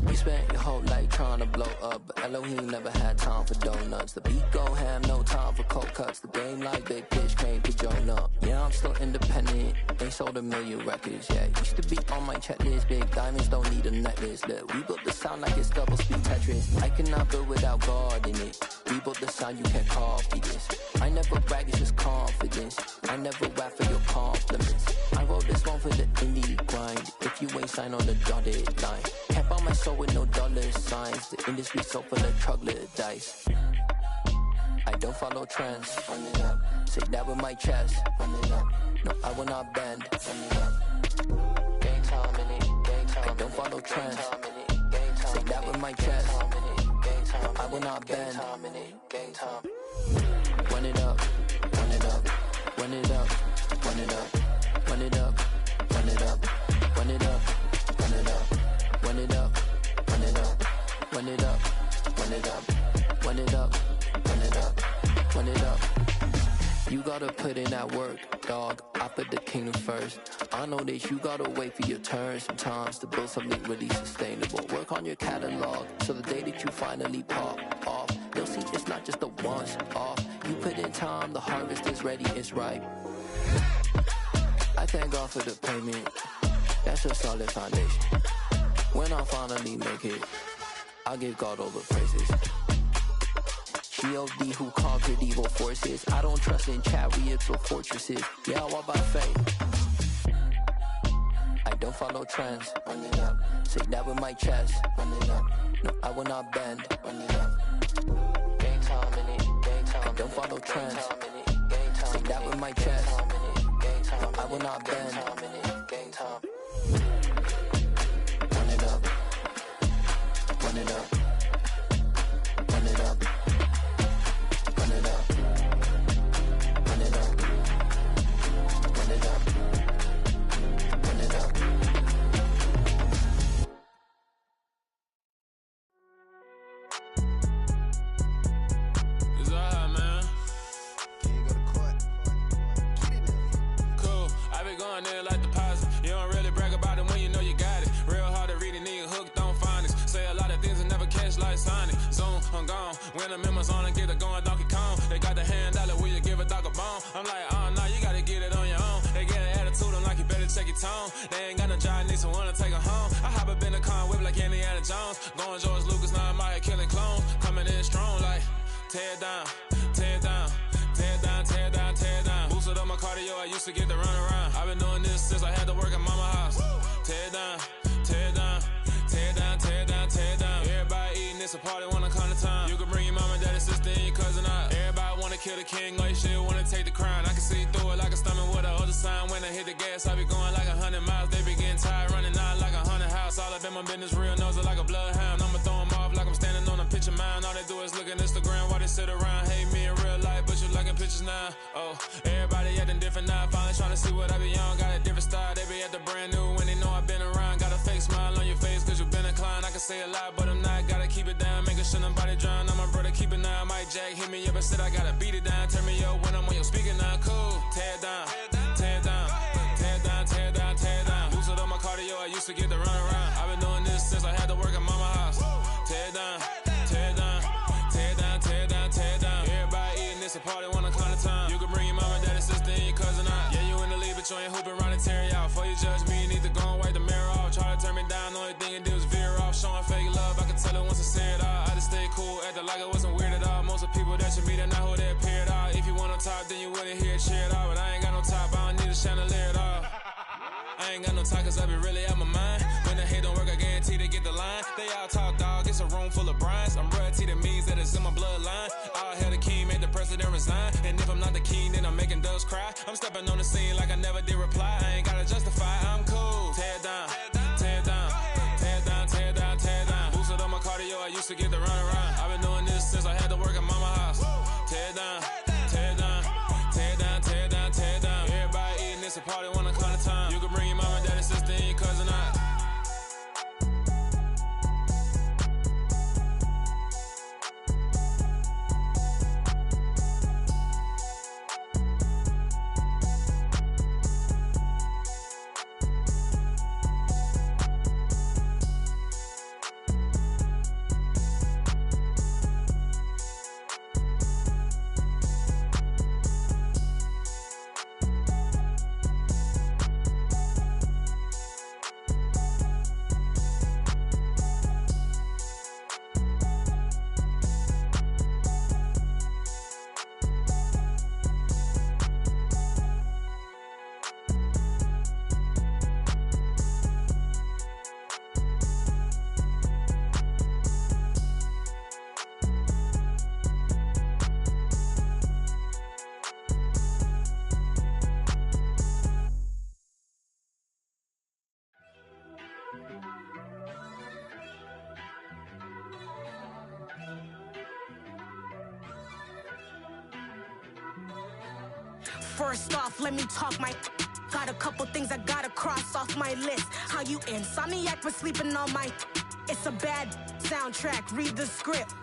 You spent your whole life trying to blow up, but Elohim never had time for donuts. The beat go ham, no time for cold cuts. The game like big pitch came to Jonah. Yeah, I'm still independent, ain't sold 1 million records yet. Used to be on my checklist, big diamonds don't need a necklace. Look, we built the sound like it's double speed Tetris. I cannot build without God in it. We built the sound, you can't copy this. I never brag, it's just confidence. I never rap for your compliments. I wrote this one for the indie grind. If you ain't signed on the dotted line, can't buy my soul with no dollar signs. The industry so full of troglodytes. I don't follow trends. Say that with my chest. No, I will not bend. Gang time in it. I don't follow trends. Say that with my chest. No, I will not bend. Gang time. Run it up, run it up, run it up, run it up, run it up, run it up, run it up, run it up, run it up, run it up, run it up, run it up, run it up, run it up, run it up. You gotta put in that work, dog. I for the kingdom first. I know that you gotta wait for your turn sometimes to build something really sustainable. Work on your catalog so the day that you finally pop off, you'll see it's not just a once off. You put in time, the harvest is ready, it's ripe. I thank God for the payment. That's a solid foundation. When I finally make it, I give God all the praises. G.O.D. who conquered evil forces. I don't trust in chariots or fortresses. Yeah, I walk by faith. I don't follow trends. Run it up. Say that with my chest. Run it up. No, I will not bend. Run it up. Game time in it. Game time. I don't follow trends. Say that with my chest. No, I will not bend. Game time. Run it up. Run it up. Run it up. Run it up. Run it up. Run it up. Run it up. It's alright, man. Cool. I be going there like deposit. You don't really brag about it when you know you got it. Real hard to read a nigga hooked on phonics. Say a lot of things and never catch like Sonic. Zoom, I'm gone. When the members on and get it going Donkey Kong. They got the hand dollar, will you give a dog a bone? I'm like, oh no, you gotta get it on your own. They get an attitude, I'm like, you better check your tone. They ain't got no job, need someone to take her home. I hop up in the car, whip like Indiana Jones. Going George Lucas, now I'm out here killing clones. Coming in strong like, tear down, tear down. Tear down, tear down, tear down. Boosted up my cardio, I used to get to run around. I've been doing this since I had to work at mama house. Tear down, tear down, tear down, tear down, tear down. Everybody eating, it's a party when I come to time. You can bring your mama, daddy, sister, and your cousin out. Everybody wanna kill the king, like shit, wanna take the crown. I can see through it like a stomach with a other sign. When I hit the gas, I be going like 100 miles. They be getting tired, running out like 100 house. All up in my business, real nose it like a bloodhound. I'ma throw them off like I'm standing on a picture mound. All they do is look at Instagram while they sit around. Hate me in real life, but you liking pictures now. Oh, everybody acting different now. Finally trying to see what I be on. Got a different style, they be at the brand new when they know I've been around. Got a fake smile on your face cause you been inclined. I can say a lot, but I'm not. Gotta keep it down, making sure nobody drown. I'm my brother, keep it now. Mike Jack hit me up and said I gotta beat it down. Turn me up when I'm on your speaker now. Cool, tear down, tear down, tear down, tear down, tear down. Boosted up my cardio, I used to get to run around. I've been doing this since I had to work at mama house. Tear down, tear down, tear down, tear down, tear down. Everybody eating, it's a party when I come to time. You can bring your mama, daddy, sister, and your cousin out. Yeah, you in the league, but you ain't hooping around and tear you out. Before you judge me, you need to go and wipe the mirror off. Try to turn me down, the only thing it did was veer off. Showing fake love, I can tell it once I say it all. I just stay cool, acting like it wasn't weird at all. Most of the people that you meet are not who they appear at all. If you want on top, then you wouldn't hear it cheer at all. But I ain't got no top, I don't need a chandelier at all. I ain't got no time cause I be really out my mind. When the hate don't work, I guarantee they get the line. They all talk dog, it's a room full of brinds. I'm royalty, that means that it's in my bloodline. All hail the king, made the president resign. And if I'm not the king, then I'm making doves cry. I'm stepping on the scene like I never did reply. I ain't gotta justify, I'm cool. Tear down, tear down, tear down, tear down, tear down. Boosted up my cardio, I used to get to run around. I've been doing this since I had to work at mama house. Tear down, tear down, tear down, tear down, tear down. Everybody eating, it's a party when I come to time. You can bring your mama, daddy, sister, and your cousin out. First off, let me talk my... Got a couple things I gotta cross off my list. How you insomniac for sleeping on my... It's a bad soundtrack, read the script.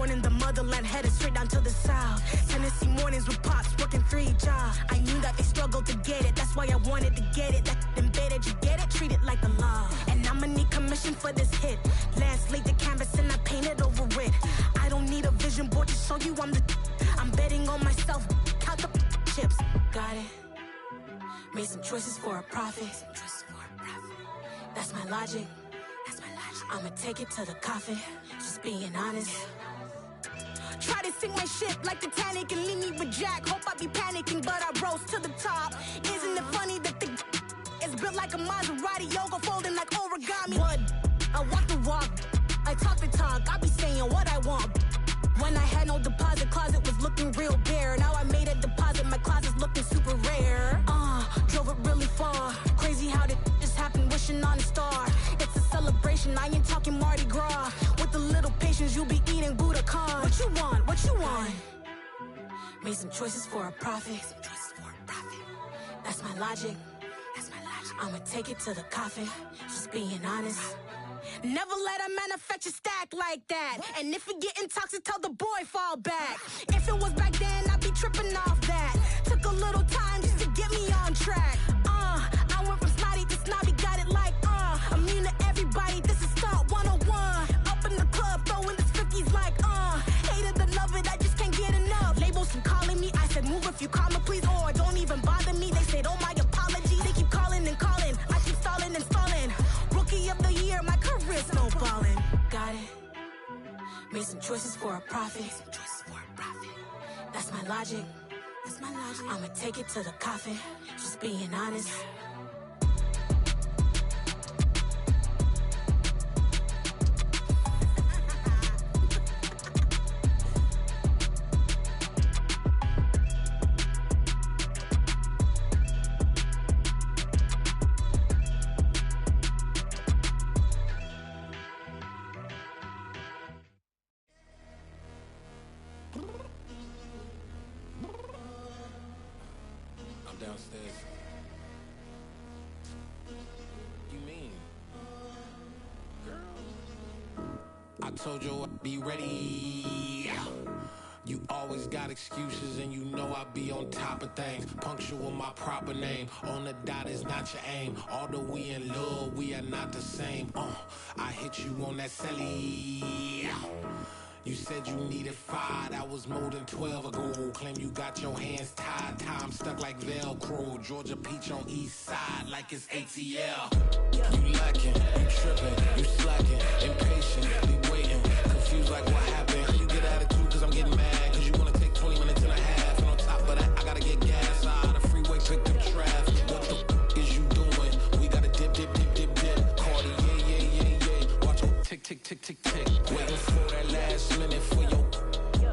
born in the motherland, headed straight down to the south. Tennessee mornings with pops, working 3 jobs. I knew that they struggled to get it, that's why I wanted to get it. That embedded, you get it, treat it like a law. And I'ma need commission for this hit. Last laid the canvas and I painted over it. I don't need a vision board to show you I'm betting on myself, count the chips. Got it. Made some choices for a profit. That's my logic. I'ma take it to the coffin, just being honest. Try to sink my ship like Titanic and leave me with Jack. Hope I be panicking, but I rose to the top. Isn't it funny that the is built like a Maserati, yoga folding like origami? What? I walk the walk, I talk the talk, I be saying what I want. When I had no deposit, closet was looking real bare. Now I made a deposit, my closet's looking super rare. Drove it really far. Crazy how did just happen, wishing on a star. It's a celebration, I ain't talking Mardi Gras. With a little patience, you'll be eating Budokan. What you want? What you want? Made some choices for a profit. That's my logic. I'ma take it to the coffin, just being honest. Never let a manufacture stack like that. And if it getting toxic, tell the boy fall back. If it was back then, I'd be tripping off that. Took a little time just to get me on track. I went from snotty to snobby, got it like, immune to everybody, this is Stunt 101. Up in the club, throwing this 50s like, hated to love it, I just can't get enough. Labels from calling me, I said move if you call me please, or don't even bother me. They said, oh my apology, they keep calling and calling. I keep stalling and stalling. Rookie of the year, my career snowballing. Got it. Made some choices for a profit. That's my logic. I'ma take it to the coffin, just being honest. Downstairs. You mean? Girl, I told you I'd be ready. You always got excuses and you know I be on top of things. Punctual my proper name. On the dot is not your aim. Although we in love, we are not the same. I hit you on that celly. You said you needed 5, that was more than 12 ago. Claim you got your hands tied, time stuck like Velcro. Georgia peach on east side like it's ATL. You lacking, you tripping, you slacking, impatient, be waiting, confused like what happened. How you get attitude cause I'm getting mad, cause you wanna take 20 minutes and a half. And on top of that, I gotta get gas out of the freeway, pick up traffic. What the is you doing? We gotta dip, Cardi, yeah. Watch your tick, waiting for that last minute for your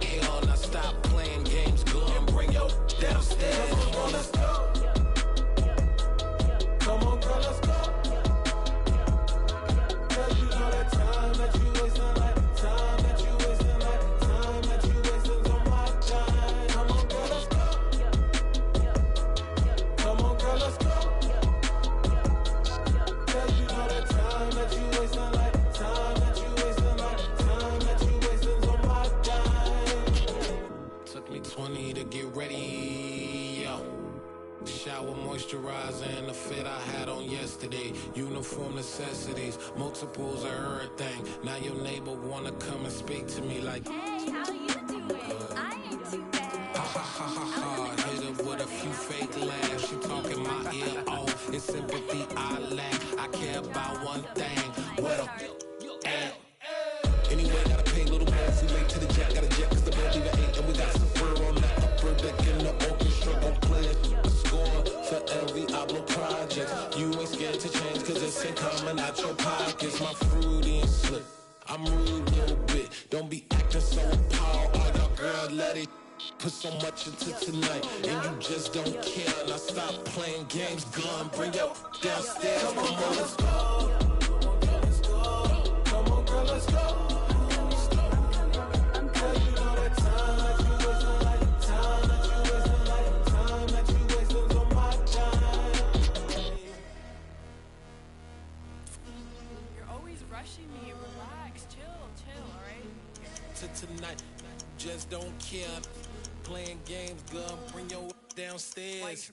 hell. Now stop playing games, go and bring your downstairs. Come on, let's go. Come on, girl, let's go. Cause you know that time that you wasting, like time that you wasting, like time that you wasting on my time. Come on, girl, let's go. Come on, girl, let's go. Cause you know that time that you wasting, like time that you wasting, like time that you wasting on my time. Took me 20 to get ready, yo. Shower, moisturizer, and the fit I had on yesterday. Uniform necessities, multiples of everything. Now your neighbor wanna come and speak to me like, hey, how you doing? I ain't too bad. Ha. Hit her with a few fake laughs. She talking my ear off. It's sympathy I lack. I care about one thing. Well, anyway, gotta pay a little more if we late to the jet. Got a jet cause the boat leave at 8. And we got some fur on the upper deck in the orchestra. Gon' play a score for every Ablo project. You ain't scared to change cause it's ain't coming out your pockets. My fruity and slick. I'm rude a little bit. Don't be acting so appalled. Oh, y'all girl, let it put so much into tonight. And you just don't care. Now stop playing games. Gun, bring your downstairs. Come on, let's go. Come on, girl, let's go. to tonight. Just don't care. Playing games, girl. Bring your downstairs.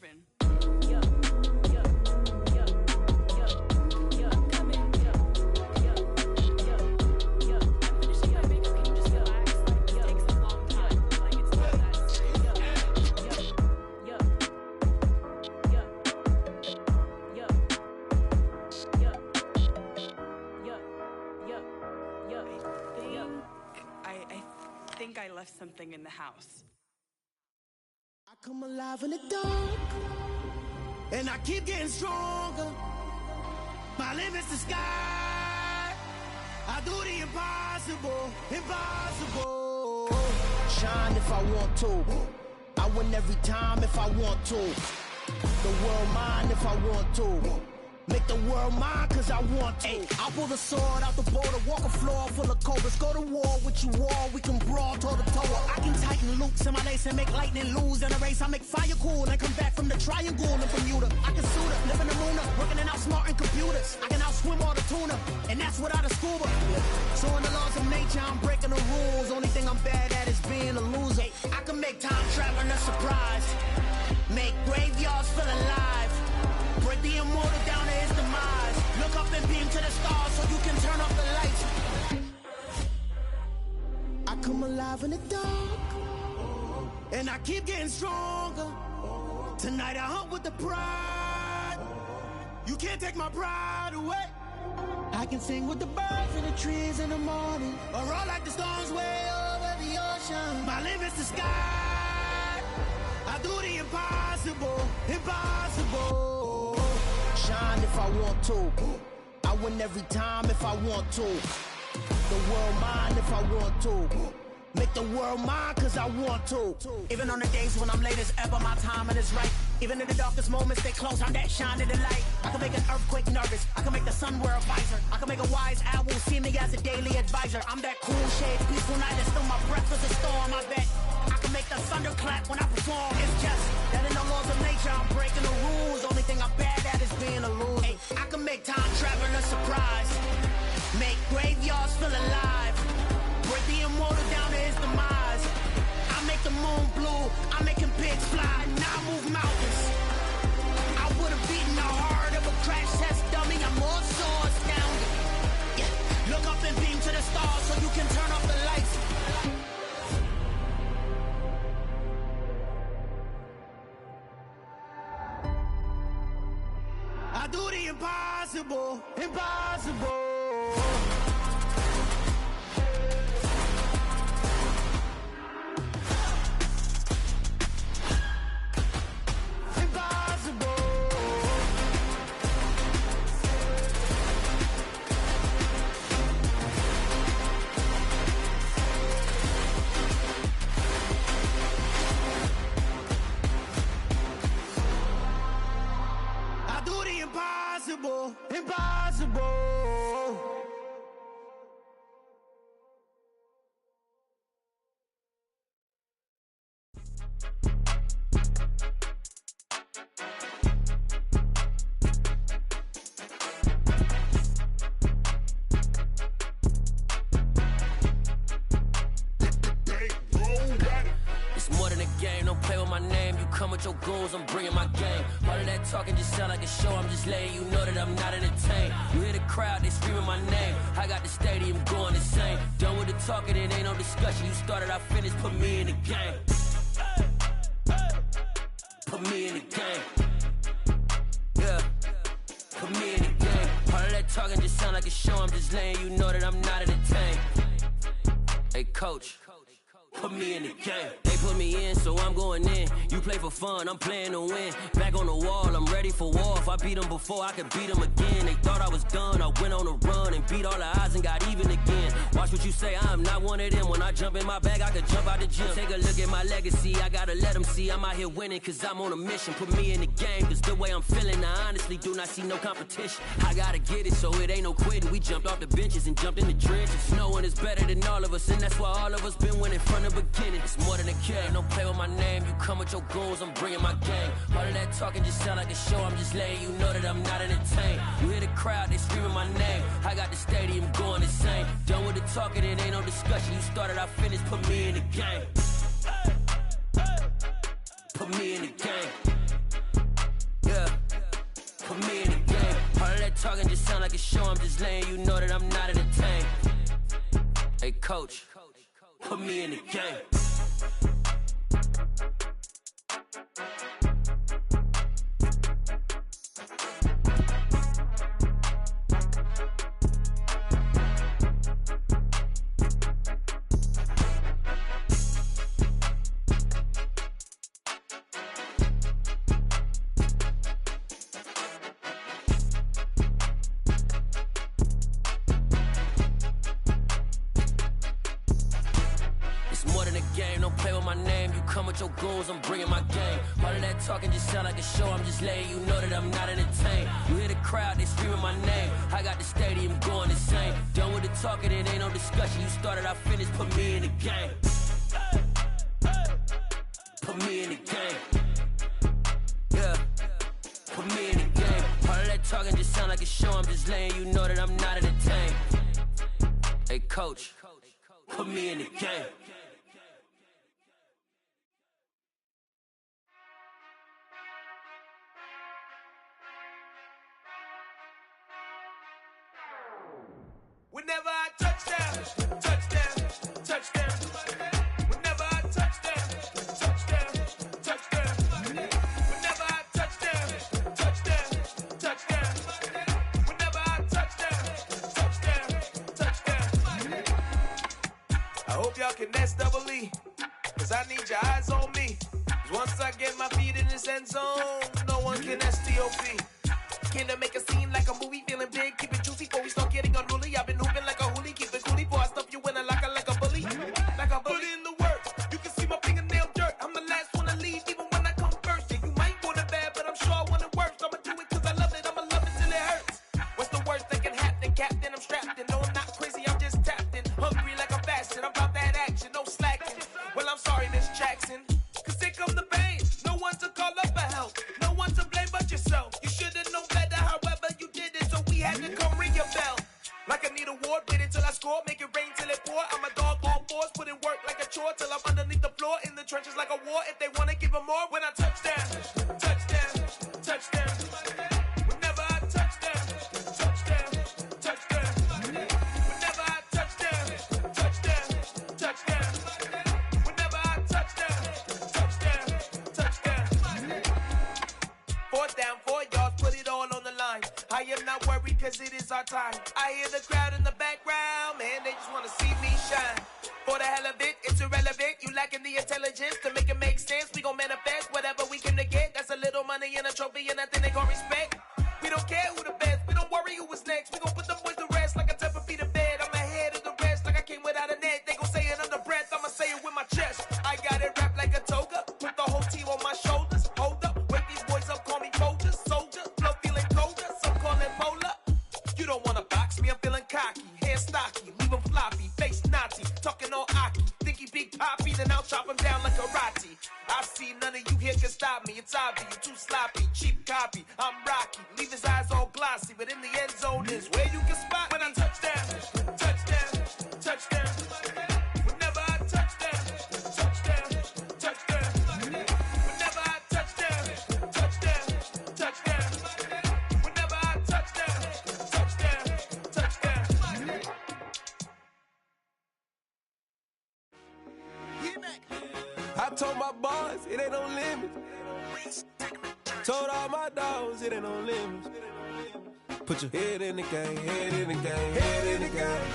I think I left something in the house. I come alive in the dark, and I keep getting stronger. My limit's the sky. I do the impossible, impossible. Shine if I want to. I win every time if I want to. The world mine if I want to. Make the world mine cause I want to. I'll pull the sword out the border, walk a floor full of cobras. Go to war with you all, we can brawl toe to toe. I can tighten loops in my lace and make lightning lose in a race. I make fire cool and come back from the triangle in Bermuda. I can suit up, live in the moon up, working and outsmarting computers. I can outswim all the tuna, and that's without a scuba. So in the laws of nature, I'm breaking the rules. Only thing I'm bad at is being a loser. I can make time traveling a surprise, make graveyards feel alive, break the immortal down to his demise. Look up and beam to the stars so you can turn off the lights. I come alive in the dark, and I keep getting stronger. Tonight I hunt with the pride. You can't take my pride away. I can sing with the birds and the trees in the morning, or roll like the storms way over the ocean. My limit's the sky. I do the impossible, impossible. Shine if I want to. I win every time if I want to. The world mine if I want to. Make the world mine cause I want to. Even on the days when I'm late as ever, my timing is right. Even in the darkest moments, they close, I'm that shining the light. I can make an earthquake nervous, I can make the sun wear a visor. I can make a wise owl see me as a daily advisor. I'm that cool shade, peaceful night, and still my breath is a storm, I bet. I can make the thunder clap when I perform. It's just that in the laws of nature, I'm breaking the rules. Only thing I'm bad at is being a loser. I can make time traveling a surprise, make graveyards feel alive, break the immortal down to his demise. I make the moon blue, I'm making pigs fly, now I move mountains. I would've beaten the heart of a crash test dummy. I'm more so astounded. Yeah. Look up and beam to the stars so you can turn off the lights. I do the impossible, impossible. Impossible, impossible. It's more than a game, don't play with my name. You come with your goons, I'm bringing my game. All of that talking just sound like a show, I'm just letting you know that I'm not entertained. You hear the crowd, they screaming my name. I got the stadium going insane. Done with the talking, it ain't no discussion. You started, I finished, put me in the game. Put me in the game. Yeah, put me in the game. All of that talking just sound like a show, I'm just letting you know that I'm not entertained. Hey coach, put me in the game. They put me in, so I'm going in. You play for fun, I'm playing to win. Back on the wall, I'm ready for war. If I beat them before, I could beat them again. They thought I was done, I went on a run and beat all the odds and got even again. Watch what you say, I'm not one of them. When I jump in my bag, I could jump out the gym. Take a look at my legacy, I gotta let them see I'm out here winning, cause I'm on a mission. Put me in the game, cause the way I'm feeling, I honestly do not see no competition. I gotta get it, so it ain't no quitting. We jumped off the benches and jumped in the trenches. No one is better than all of us, and that's why all of us been winning from the beginning. It's more than a game, don't play with my name. You come with your goons, I'm bringing my game. All of that talking just sound like a show, I'm just letting you know that I'm not entertained. entertained. You hear the crowd, they screaming my name. I got the stadium going insane. Done with the talking, it ain't no discussion. You started, I finished, put me in the game. Put me in the game. Yeah, put me in the game. All of that talking just sound like a show. I'm just letting you know that I'm not entertained. Hey, coach, put me in the game. Your goons, I'm bringing my game. All of that talking just sound like a show. I'm just letting you know that I'm not entertained. You hear the crowd, they screaming my name. I got the stadium going insane. Done with the talking, it ain't no discussion. You started, I finished, put me in the game. Put me in the game. Yeah, put me in the game. All of that talking just sound like a show. I'm just letting you know that I'm not entertained. Hey, coach, put me in the game. Whenever I touchdown, touchdown, touchdown. Whenever I touchdown, touchdown, touchdown. Whenever I touchdown, touchdown, touchdown. Whenever I touchdown, touchdown, touchdown. I hope y'all can S-double-E, cause I need your eyes on me. Cause once I get my feet in this end zone, no one can S-T-O-P. Came to make a scene like a movie, feeling big, keep it juicy before we start getting unruly. I've been hooping like a hoolie, keep it coolie before I stuff you in a locker like a bully. Like a bully. Put in the work, you can see my fingernail dirt. I'm the last one to leave, even when I come first. Yeah, you might want it bad, but I'm sure I want it worse. I'ma do it cause I love it, I'ma love it till it hurts. What's the worst that can happen, Captain? I'm strapped in, no I'm not crazy, I'm just tapped in. Hungry like I'm fasting, I'm about that action, no slacking. Well, I'm sorry, Miss Jackson, cause here come the pain. No one to call up for help, no one to blame but yourself. You should've known better, however you did it, so we had to come ring your bell. Like I need a ward, wait until I score, make it rain till it pour. I'm a dog on fours, put in work like a chore till I'm underneath the floor, in the trenches like a war. If they wanna give them more, when I touchdown, touchdown, touchdown. Whenever I touchdown, touchdown, touchdown. Whenever I touchdown, touchdown, touchdown. Whenever I touchdown, touchdown, touchdown. 4th down, 4 yards, put it all on the line. I am not worried cause it is our time. I hear the crowd in the background, man, they just wanna see me shine. For the hell of it, it's irrelevant. You lacking the intelligence to make it make sense. We gon' manifest whatever we came to get. That's a little money and a trophy and nothing they gon' respect. We don't care who the best, we don't worry who was next. We gon' put them boys to rest like a Tempur-Pedic to bed. I'm ahead of the rest like I came without a net. They gon' say it under breath, I'ma say it with my chest. I got it wrapped like a toga, put the whole team on my shoulders. Hold up, wake these boys up, call me Folger, soldier. Flow feeling colder, some call it polar. You don't wanna box me, I'm feeling cocky. Hair stocky, leave him floppy, face naughty. Talking all aki, think he big poppy, then I'll chop him down like karate. I see none of you here can stop me. It's obvious, you too sloppy, cheap copy. I'm Rocky, leave his eyes all glossy, but in the end zone is where you can spot when I touchdown, touchdown, touchdown. Whenever I touchdown, touchdown, touchdown. Whenever I touchdown, touchdown, touchdown. Whenever I touchdown, touchdown, touchdown. I told my boys it ain't no limits. Told all my dogs it ain't no limits. Put your head in the game, head in the game, head in the game.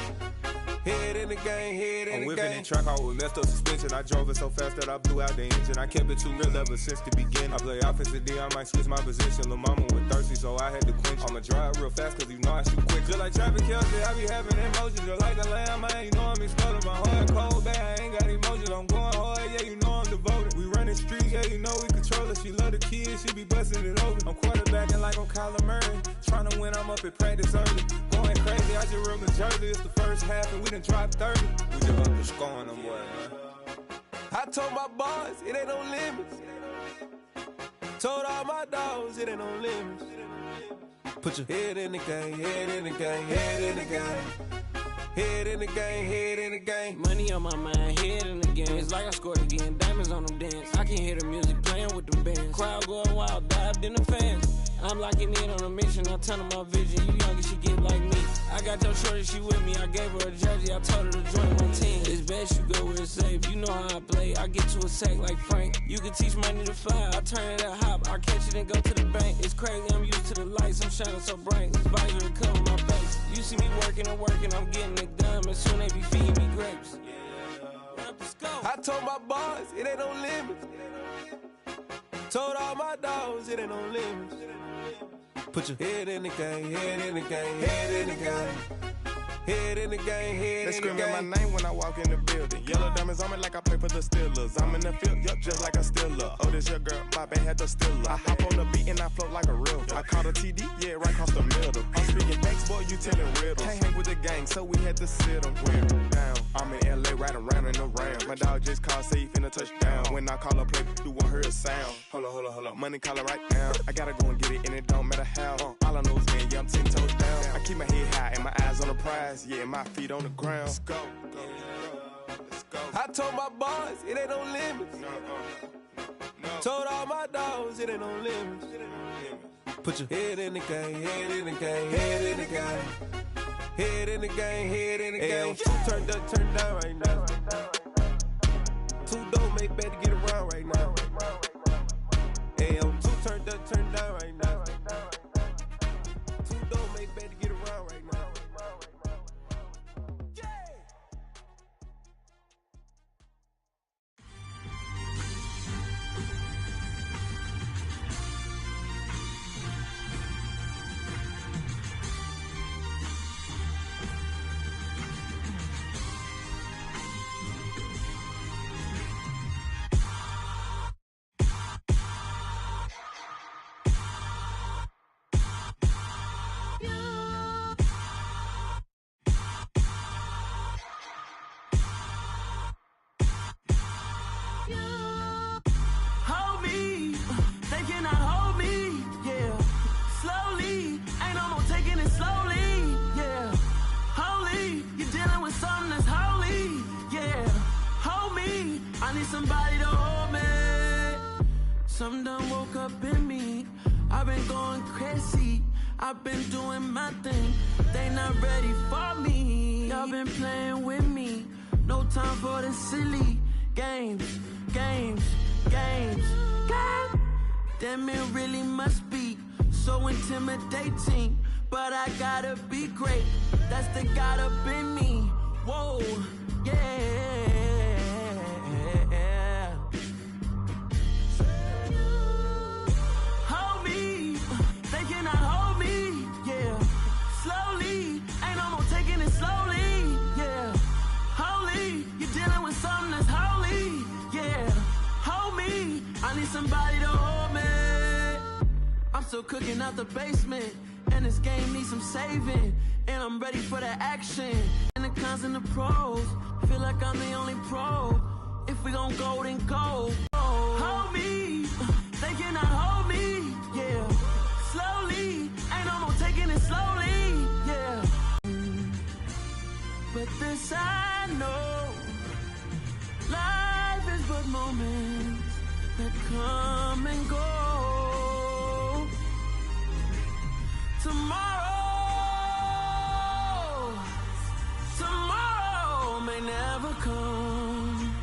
Head in the game, head in the game. I'm whipping in track, I was messed up suspension. I drove it so fast that I blew out the engine. I kept it too real ever since the beginning. I play offensive D, I might switch my position. Lil' mama was thirsty, so I had to quench. I'ma drive real fast, cause you know I shoot quick. Just like Travis Kelce, I be having emotions. Just like the lamb, man, you know I'm exploding. My heart cold, bad, I ain't got emotions. I'm going hard, yeah, you know I'm devoted. We running streets, yeah, you know we control it. She love the kids, she be busting it over. I'm quarterbacking like I'm Kyler Murray. Trying to win, I'm up at practice early. Going crazy, I just real Jersey. It's the first half and we done dropped 30. We just up to scoring them, boy, man. I told my boys it ain't no limits. Told all my dogs it ain't no limits. Put your head in the game, head in the game, head in the game. Head in the game, head in the game. Money on my mind, head in the game. It's like I scored again, diamonds on them dance. I can hear the music playing with them bands. Crowd going wild, dived in the fans. I'm locking in on a mission, I tell her my vision. You younger, she get like me. I got your shorty, she with me. I gave her a jersey, I told her to join my team. It's best you go where it's safe. You know how I play. I get to a sack like Frank. You can teach money to fly. I turn it at hop. I catch it and go to the bank. It's crazy, I'm used to the lights. I'm shining so bright. This visor will cover my face. You see me working and working, I'm getting it done. And soon they be feeding me grapes. I told my boys, it ain't no limits. Told all my dogs, it ain't no limits. Put your head in the game, head in the game, head in the game. Head in the game, head They in the game. screaming my name when I walk in the building. Yellow diamonds on me like I play for the Steelers. I'm in the field, yup, just like a Steeler. Oh, this your girl, my band had the Steeler. I hop on the beat and I float like a river. I caught a TD, yeah, right across the middle. I'm speaking thanks, boy, you telling riddles. Can't hang with the gang, so we had to sit them down. I'm in LA, riding around and around. My dog just called, say he finna touchdown. When I call a play, you won't hear a sound. Hold up, money calling right now. I gotta go and get it, and it don't matter how. All I know is man, yeah, I'm 10 toes down. I keep my head high and my eyes on the prize. Yeah, my feet on the ground. Let's go. I told my boys, it ain't no limits. Told all my dogs, it ain't no limits. Put your head in the game, head in the game, head in the game. Head in the game, head in the game. Two turned up, turned down right now. Two don't make bad to get around right now. Hey, I'm two turned up, turned down right now. Two don't make bad to get around right now. Hold me, they cannot hold me, yeah. Slowly, ain't no more taking it slowly, yeah. Holy, you're dealing with something that's holy, yeah. Hold me, I need somebody to hold me. Something done woke up in me, I've been going crazy. I've been doing my thing, they not ready for me. Y'all been playing with me, no time for the silly games. Damn, it really must be so intimidating, but I gotta be great. That's the God up in me. Whoa, yeah. Hold me, they cannot hold me, yeah. Slowly, ain't no more taking it slowly, yeah. Holy, you're dealing with something that's holy, yeah. Hold me, I need somebody to hold me. I'm still cooking out the basement, and this game needs some saving. And I'm ready for the action, and the cons and the pros. Feel like I'm the only pro. If we gon' go, then go. Hold me, they cannot hold me, yeah. Slowly, ain't no more taking it slowly, yeah. But this I know, life is but moments that come and go. Tomorrow may never come,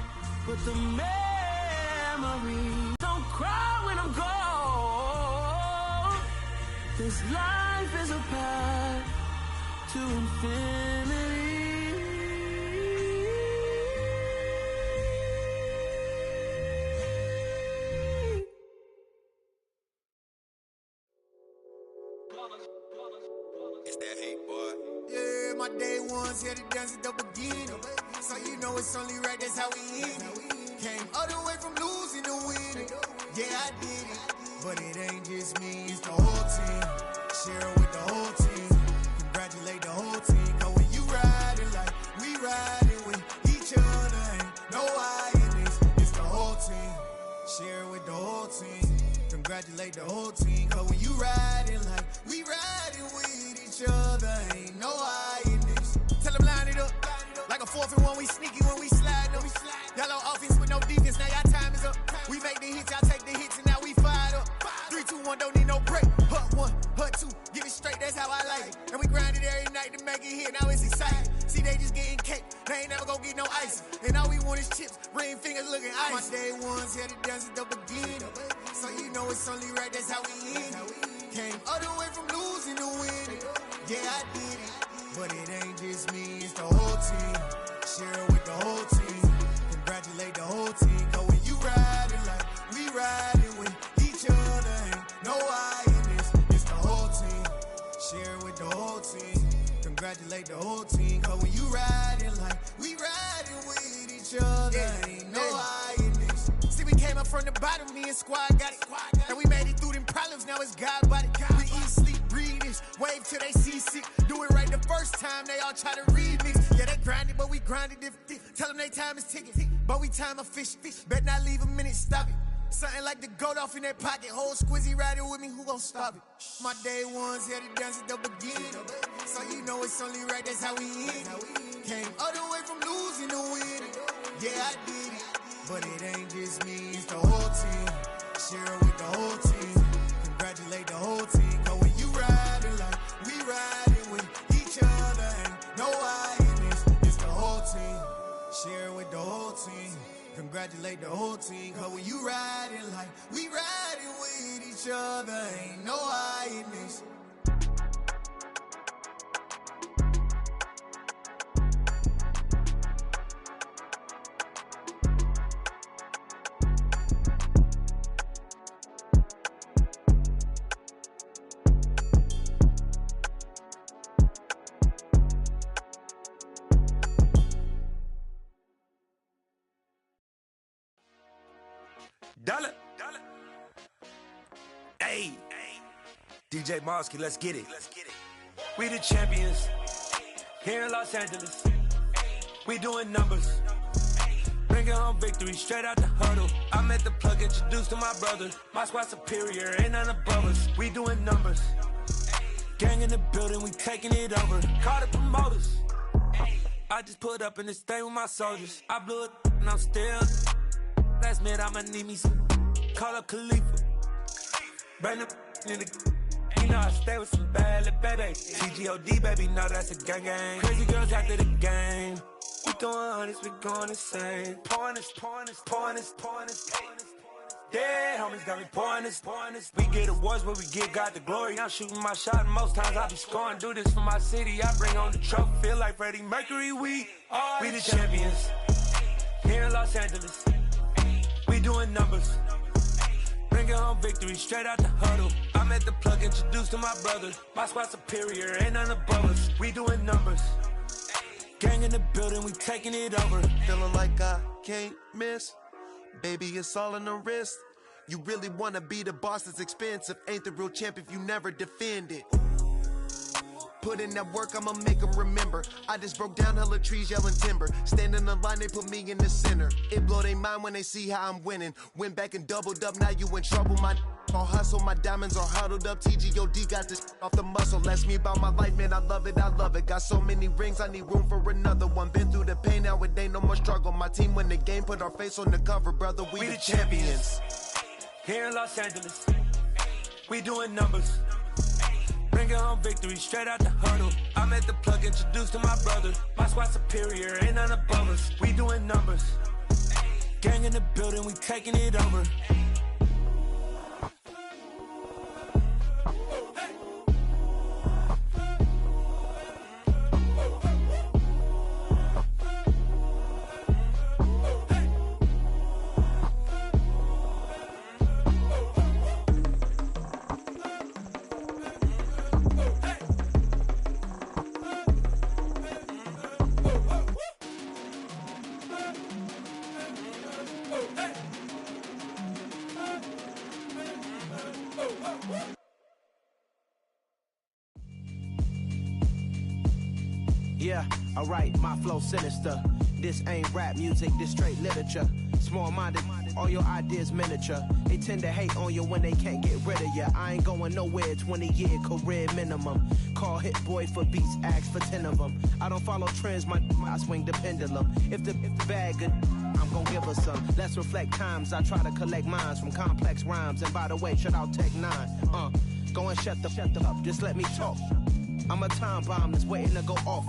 but the memory don't cry when I'm gone. This life is a path to infinity. It's that hate, boy. Yeah, my day ones here to dance at the beginning. So you know it's only right, that's how we end it. Came all the way from losing to winning. Yeah, I did it. But it ain't just me, it's the whole team. Share it with the whole team. Congratulate the whole team. Cause when you riding like we riding with each other, ain't no I in this. It's the whole team. Share it with the whole team. Congratulate the whole team. Cause when you riding like we riding. sneaky when we slide them. Yellow offense with no defense, now y'all time is up. We make the hits, y'all take the hits, and now we fired up. 3, 2, 1, don't need no break. Hut 1, hut 2, get it straight, that's how I like it. And we grind it every night to make it hit, now it's exciting. See, they just getting cake, they ain't never gonna get no ice. And all we want is chips, ring fingers looking ice. My day ones here to dance at the beginning. So you know it's only right, that's how we end it. Came all the way from losing to winning. Yeah, I did it. But it ain't just me, it's the whole team. Share it with the whole team. Congratulate the whole team. Cause when you riding like we riding with each other, ain't no I in this. It's the whole team. Share it with the whole team. Congratulate the whole team. Cause when you riding like we riding with each other, ain't no I in this. See, we came up from the bottom, me and squad got it. And we made it through them problems, now it's God body. We eat, sleep, breathe this. Wave till they see sick. Do it right the first time, they all try to remix. Yeah, they grinded, but we grinded different. Tell them they time is ticking, but we time a fish. Bet not leave a minute, stop it. Something like the goat off in that pocket. Whole squizzy riding with me, who gon' stop it? My day ones here to dance at the beginning. So you know it's only right, that's how we end it. Came all the way from losing to winning. Yeah, I did it. But it ain't just me, it's the whole team. Share it with the whole team. Congratulate the whole team. Cause when you riding like we riding with each other, ain't no I in this. It's the whole team. Share it with the whole team. Congratulate the whole team. Cause when you riding like we riding with each other, ain't no I in this. Dollar. Hey. DJ Mosky, let's get it. We the champions. Here in Los Angeles. We doing numbers. Bringing home victory straight out the huddle. I met the plug, introduced to my brother. My squad superior, ain't none above us. We doing numbers. Gang in the building, we taking it over. Call the promoters. I just put up in this thing with my soldiers. I blew it and I'm still. Last minute, I'ma need me some. Call up Khalifa. Bring the in the. You know I stay with some bad little baby. TGOD, baby, no, that's a gang gang. Crazy girls after the game. We doing honest, we going insane. Pouring this. Yeah, homies got me pouring this. We get awards, but we give God the glory. I'm shooting my shot, and most times I be scoring. Do this for my city, I bring on the trophy. Feel like Freddie Mercury, we the champions. Here in Los Angeles. We doing numbers. Bringing home victory straight out the huddle. I met the plug, introduced to my brother. My squad superior, ain't none above us. We doing numbers. Gang in the building, we taking it over. Feeling like I can't miss. Baby, it's all in the wrist. You really wanna be the boss, it's expensive. Ain't the real champ if you never defend it. Put in that work, I'ma make them remember. I just broke down hella trees, yelling timber. Standing in the line, they put me in the center. It blow their mind when they see how I'm winning. Went back and doubled up, now you in trouble. My all hustle, my diamonds are huddled up. TGOD got this off the muscle. Ask me about my life, man, I love it. Got so many rings, I need room for another one. Been through the pain, now it ain't no more struggle. My team win the game, put our face on the cover, brother. We the champions. Here in Los Angeles, we doing numbers. Bringing home victory straight out the huddle. I met the plug, introduced to my brother. My squad superior, ain't none above us. We doing numbers. Gang in the building, we taking it over. Yeah, alright, my flow sinister. This ain't rap music, this straight literature. Small-minded, All your ideas miniature. They tend to hate on you when they can't get rid of you. I ain't going nowhere, 20-year career minimum. Call Hit Boy for beats, ask for 10 of them. I don't follow trends, I swing the pendulum. If the bag good, I'm gon' give her some. Let's reflect times, I try to collect minds from complex rhymes. And by the way, shout out Tech 9. Go and shut the up, just let me talk. I'm a time bomb that's waiting to go off.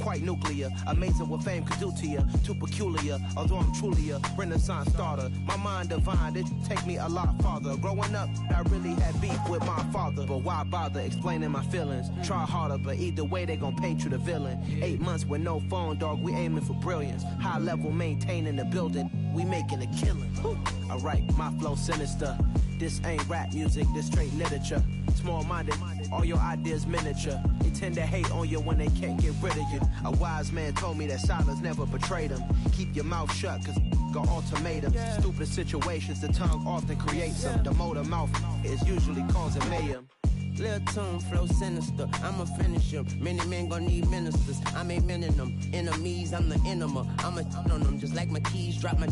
Quite nuclear, amazing what fame could do to you. Too peculiar, although I'm truly a renaissance starter. My mind divine, it take me a lot farther. Growing up, I really had beef with my father. But why bother explaining my feelings? Try harder, but either way they gon' paint you the villain. 8 months with no phone, dog, we aiming for brilliance. High level maintaining the building, we making a killing. Alright, my flow sinister. This ain't rap music, this straight literature. Small-minded, all your ideas miniature. They tend to hate on you when they can't get rid of you. A wise man told me that silence never betrayed him. Keep your mouth shut, cause got ultimatums. Stupid situations, the tongue often creates them. The motor mouth is usually causing mayhem. Lil' tune, flow sinister, I'ma finish him. Many men gon' need ministers, I'm aiming them. Enemies, I'm the enema, I'ma on them. Just like my keys, drop my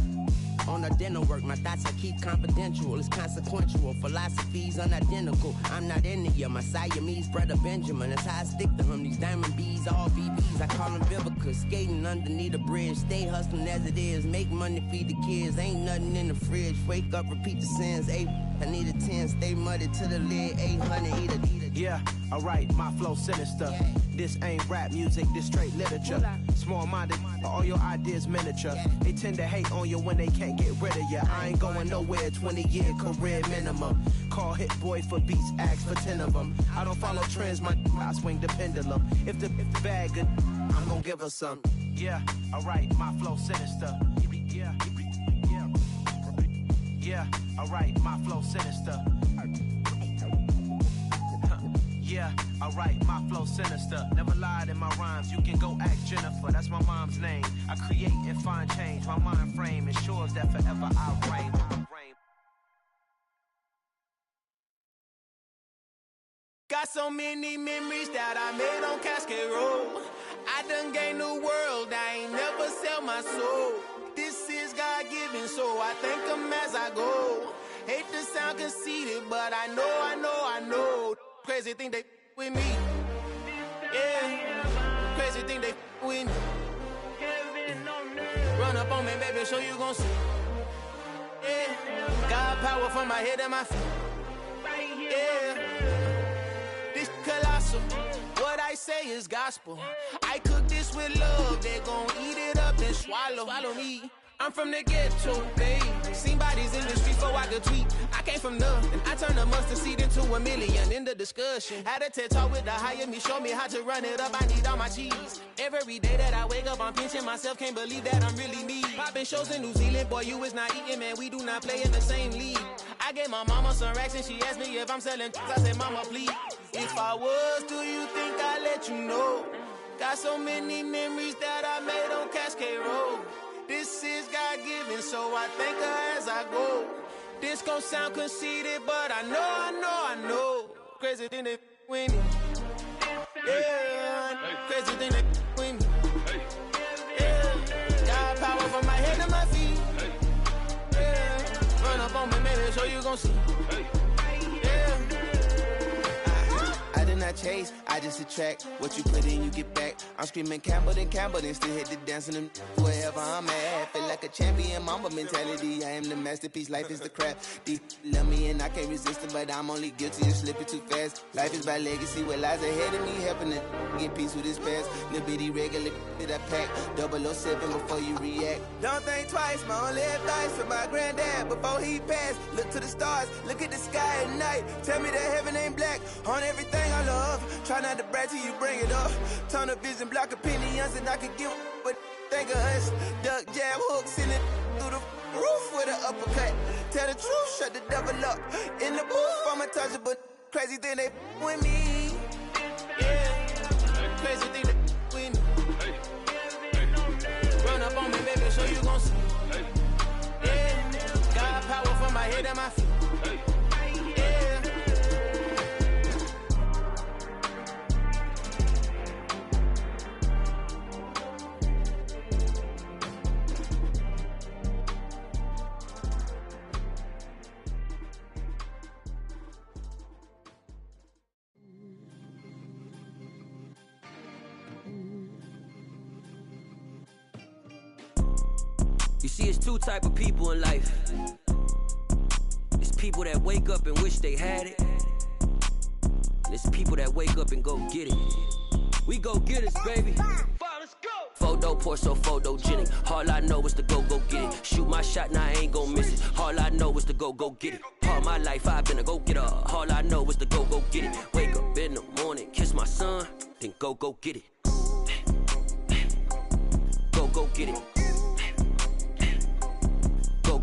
on the dinner work. My thoughts I keep confidential, it's consequential. Philosophies unidentical, I'm not in it. My Siamese brother Benjamin, that's how I stick to him. These diamond bees, all BBs, I call them Vivica. Skating underneath a bridge, stay hustling as it is. Make money, feed the kids, ain't nothing in the fridge. Wake up, repeat the sins, I need a 10, stay muddy to the lid, 800, eat it. Yeah, alright, my flow sinister. This ain't rap music, this straight literature. Small-minded, all your ideas miniature. They tend to hate on you when they can't get rid of you. I ain't going nowhere, 20-year career minimum. Call Hit Boy for beats, ask for 10 of them. I don't follow trends, I swing the pendulum. If the bag good, I'm gon' give her some. Yeah, alright, my flow sinister. Yeah, alright, my flow sinister. Yeah, alright, my flow sinister. Never lied in my rhymes, you can go ask Jennifer, that's my mom's name. I create and find change, my mind frame ensures that forever I reign. Got so many memories that I made on Cascade Road. I done gained the world, I ain't never sell my soul. This is God-given, so I thank him as I go. Hate to sound conceited, but I know. Crazy thing they with me. Yeah, crazy thing they with me. Run up on me, baby, show you gon' see. Yeah, God power from my head and my feet. Yeah, this colossal. What I say is gospel. I cook this with love, they gon' eat it up and swallow me. I'm from the ghetto, babe. Seen bodies in the streets so I could tweet. I came from nothing. I turned a mustard seed into a million. In the discussion, had a TED talk with the higher me. Show me how to run it up. I need all my cheese. Every day that I wake up, I'm pinching myself. Can't believe that I'm really me. Popping shows in New Zealand, boy, you is not eating, man. We do not play in the same league. I gave my mama some racks and she asked me if I'm selling. I said, mama, please. If I was, do you think I'd let you know? Got so many memories that I made on Cascade Road. This is God-given, so I thank her as I go. This gon' sound conceited, but I know. Crazy thing they with me. Yeah, crazy thing they with me. Yeah, got power from my head to my feet. Yeah, run up on me, maybe, so you gon' see. Yeah. I did not chase, I just attract. What you put in, you get back. I'm screaming Campbell, then still hit the dancing and wherever I'm at. Feel like a champion, mamba mentality. I am the masterpiece, life is the craft. Deep love me and I can't resist it, but I'm only guilty of slipping too fast. Life is by legacy, what lies ahead of me, helping to get peace with this past. Little bitty regular that I pack, 007 before you react. Don't think twice, my only advice for my granddad before he passed. Look to the stars, look at the sky at night. Tell me that heaven ain't black on everything I love. Try not to brag till you bring it up. Turn of vision, block opinions, and I can give what think of us. Duck, jab, hook, send it through the roof with an uppercut. Tell the truth, shut the devil up. In the booth, I'm untouchable. Crazy thing they with me. Yeah, crazy thing they with me. Run up on me, baby, so you gon' see. Yeah, got power from my head and my feet. You see, it's two type of people in life. It's people that wake up and wish they had it. And it's people that wake up and go get it. We go get it, baby. Let's go. Photo pour so photogenic. All I know is to go get it. Shoot my shot, now I ain't gon' miss it. All I know is to go get it. All my life I've been a go-getter. All I know is to go get it. Wake up in the morning, kiss my son, then go get it. Go get it.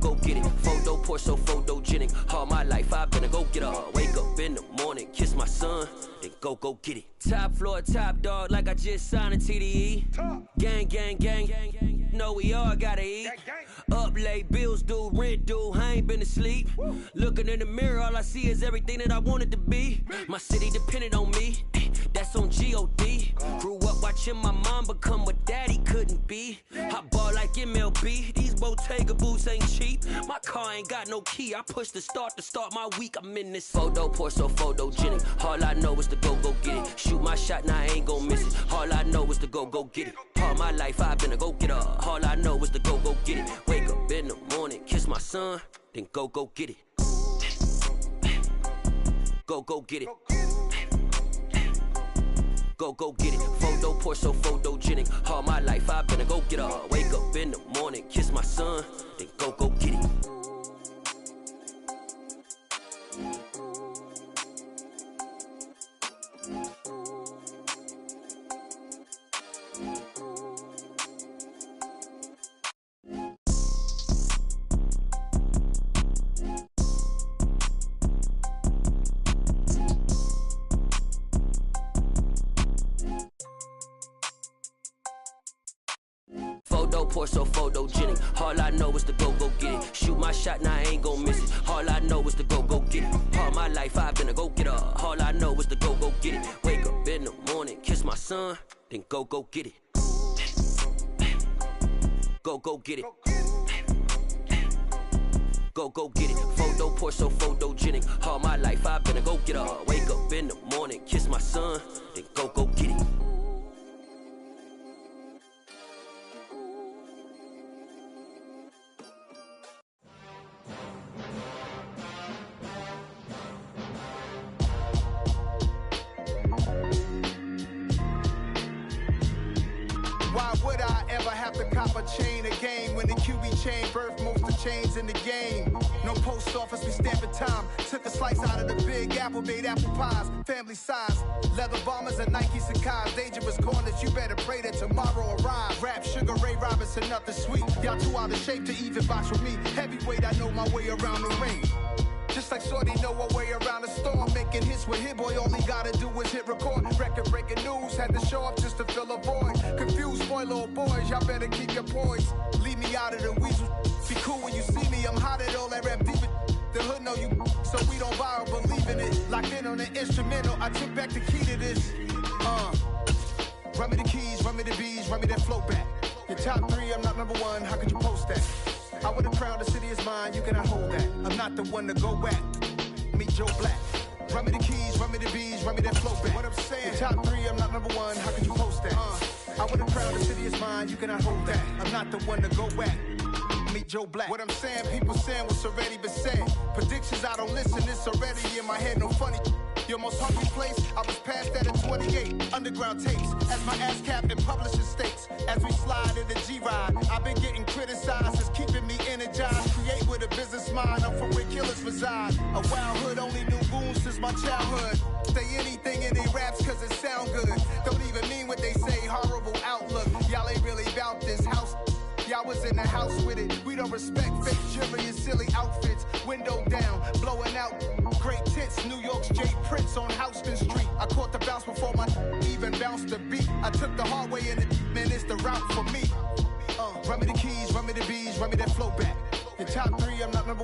Go get it. Photo pour so photogenic. All my life I've been a go-getter. Wake up in the morning, kiss my son, then go get it. Top floor, top dog, like I just signed a TDE. Gang, gang, gang, gang, gang. Know we all gotta eat. Up late, bills due, rent due, I ain't been asleep. Looking in the mirror, all I see is everything that I wanted to be. My city depended on me, that's on G.O.D. Grew up watching my mom become what daddy couldn't be. I ball like MLB, these Bottega boots ain't cheap. My car ain't got no key, I push the start to start my week. I'm in this photo pour so photogenic. All I know is to go get it. Shoot my shot, now I ain't gon' miss it. All I know is to go get it. All my life I've been a go-getter. All I know is to go get it. Wake up in the morning, kiss my son, then go get it. Go get it. Go get it. Photo pour so photogenic. All my life I've been a go-getter. Wake up in the morning, kiss my son, then go get it. Photo pour so photogenic. All I know is to go get it. Shoot my shot, now I ain't gon' miss it. All I know is to go get it. All my life I've been a go-getter. All I know is to go get it. Wake up in the morning, kiss my son, then go get it. Go get it. Go get it. Photo pour so photogenic. All my life I've been a go-getter. Wake up in the morning, kiss my son, then go get it. Why would I ever have to cop a chain again when the QB chain birthed most of the chains in the game? No post office, we stamping time. Took a slice out of the big apple, made apple pies, family size. Leather bombers and Nike Sacai's. Dangerous corners, you better pray that tomorrow arrives. Rap, Sugar Ray Robinson, nothing sweet. Y'all too out of shape to even box with me. Heavyweight, I know my way around the ring. Just like Shorty know her way around the storm. Making hits with Hit Boy, all he gotta do is hit record. Record breaking news, had to show up just to fill a void. Confused boy, little boys, y'all better keep your poise. Leave me out of the weasel. Be cool when you see me, I'm hot at all that rap deep. The hood know you, so we don't borrow, believe in it. Locked in on the instrumental, I took back the key to this. Run me the keys, run me the bees, run me that flow back. Your top three, I'm not number one, how could you post that? I would've crowned the city is mine, you cannot hold that. I'm not the one to go at. Meet Joe Black. Run me the keys, run me the bees, run me that flow back. What I'm saying, your top three, I'm not number one, how could you post that? I would've crowned the city is mine, you cannot hold that. I'm not the one to go at. Meet Joe Black. What I'm saying, people saying what's already been said. Predictions, I don't listen, it's already in my head, no funny. Your most hungry place, I was past that at 28. Underground tapes, as my ass cap in publishing states. As we slide in the G-Ride, I've been getting criticized, it's keeping me energized. Create with a business mind, I'm from where killers reside. A wild hood, only knew goons since my childhood. Say anything in they raps cause it sound good. Don't even mean what they say, horrible outlook. Y'all ain't really about this house. Y'all was in the house with it. We don't respect fake jewelry and silly outfits. Window down, blowing out. Great tits, New York's J. Prince on Houston Street. I caught the bounce before my even bounced the beat. I took the hard way and man, it's the route for me. Run me the keys, run me the bees, run me that flow back. Your top three, I'm not number one.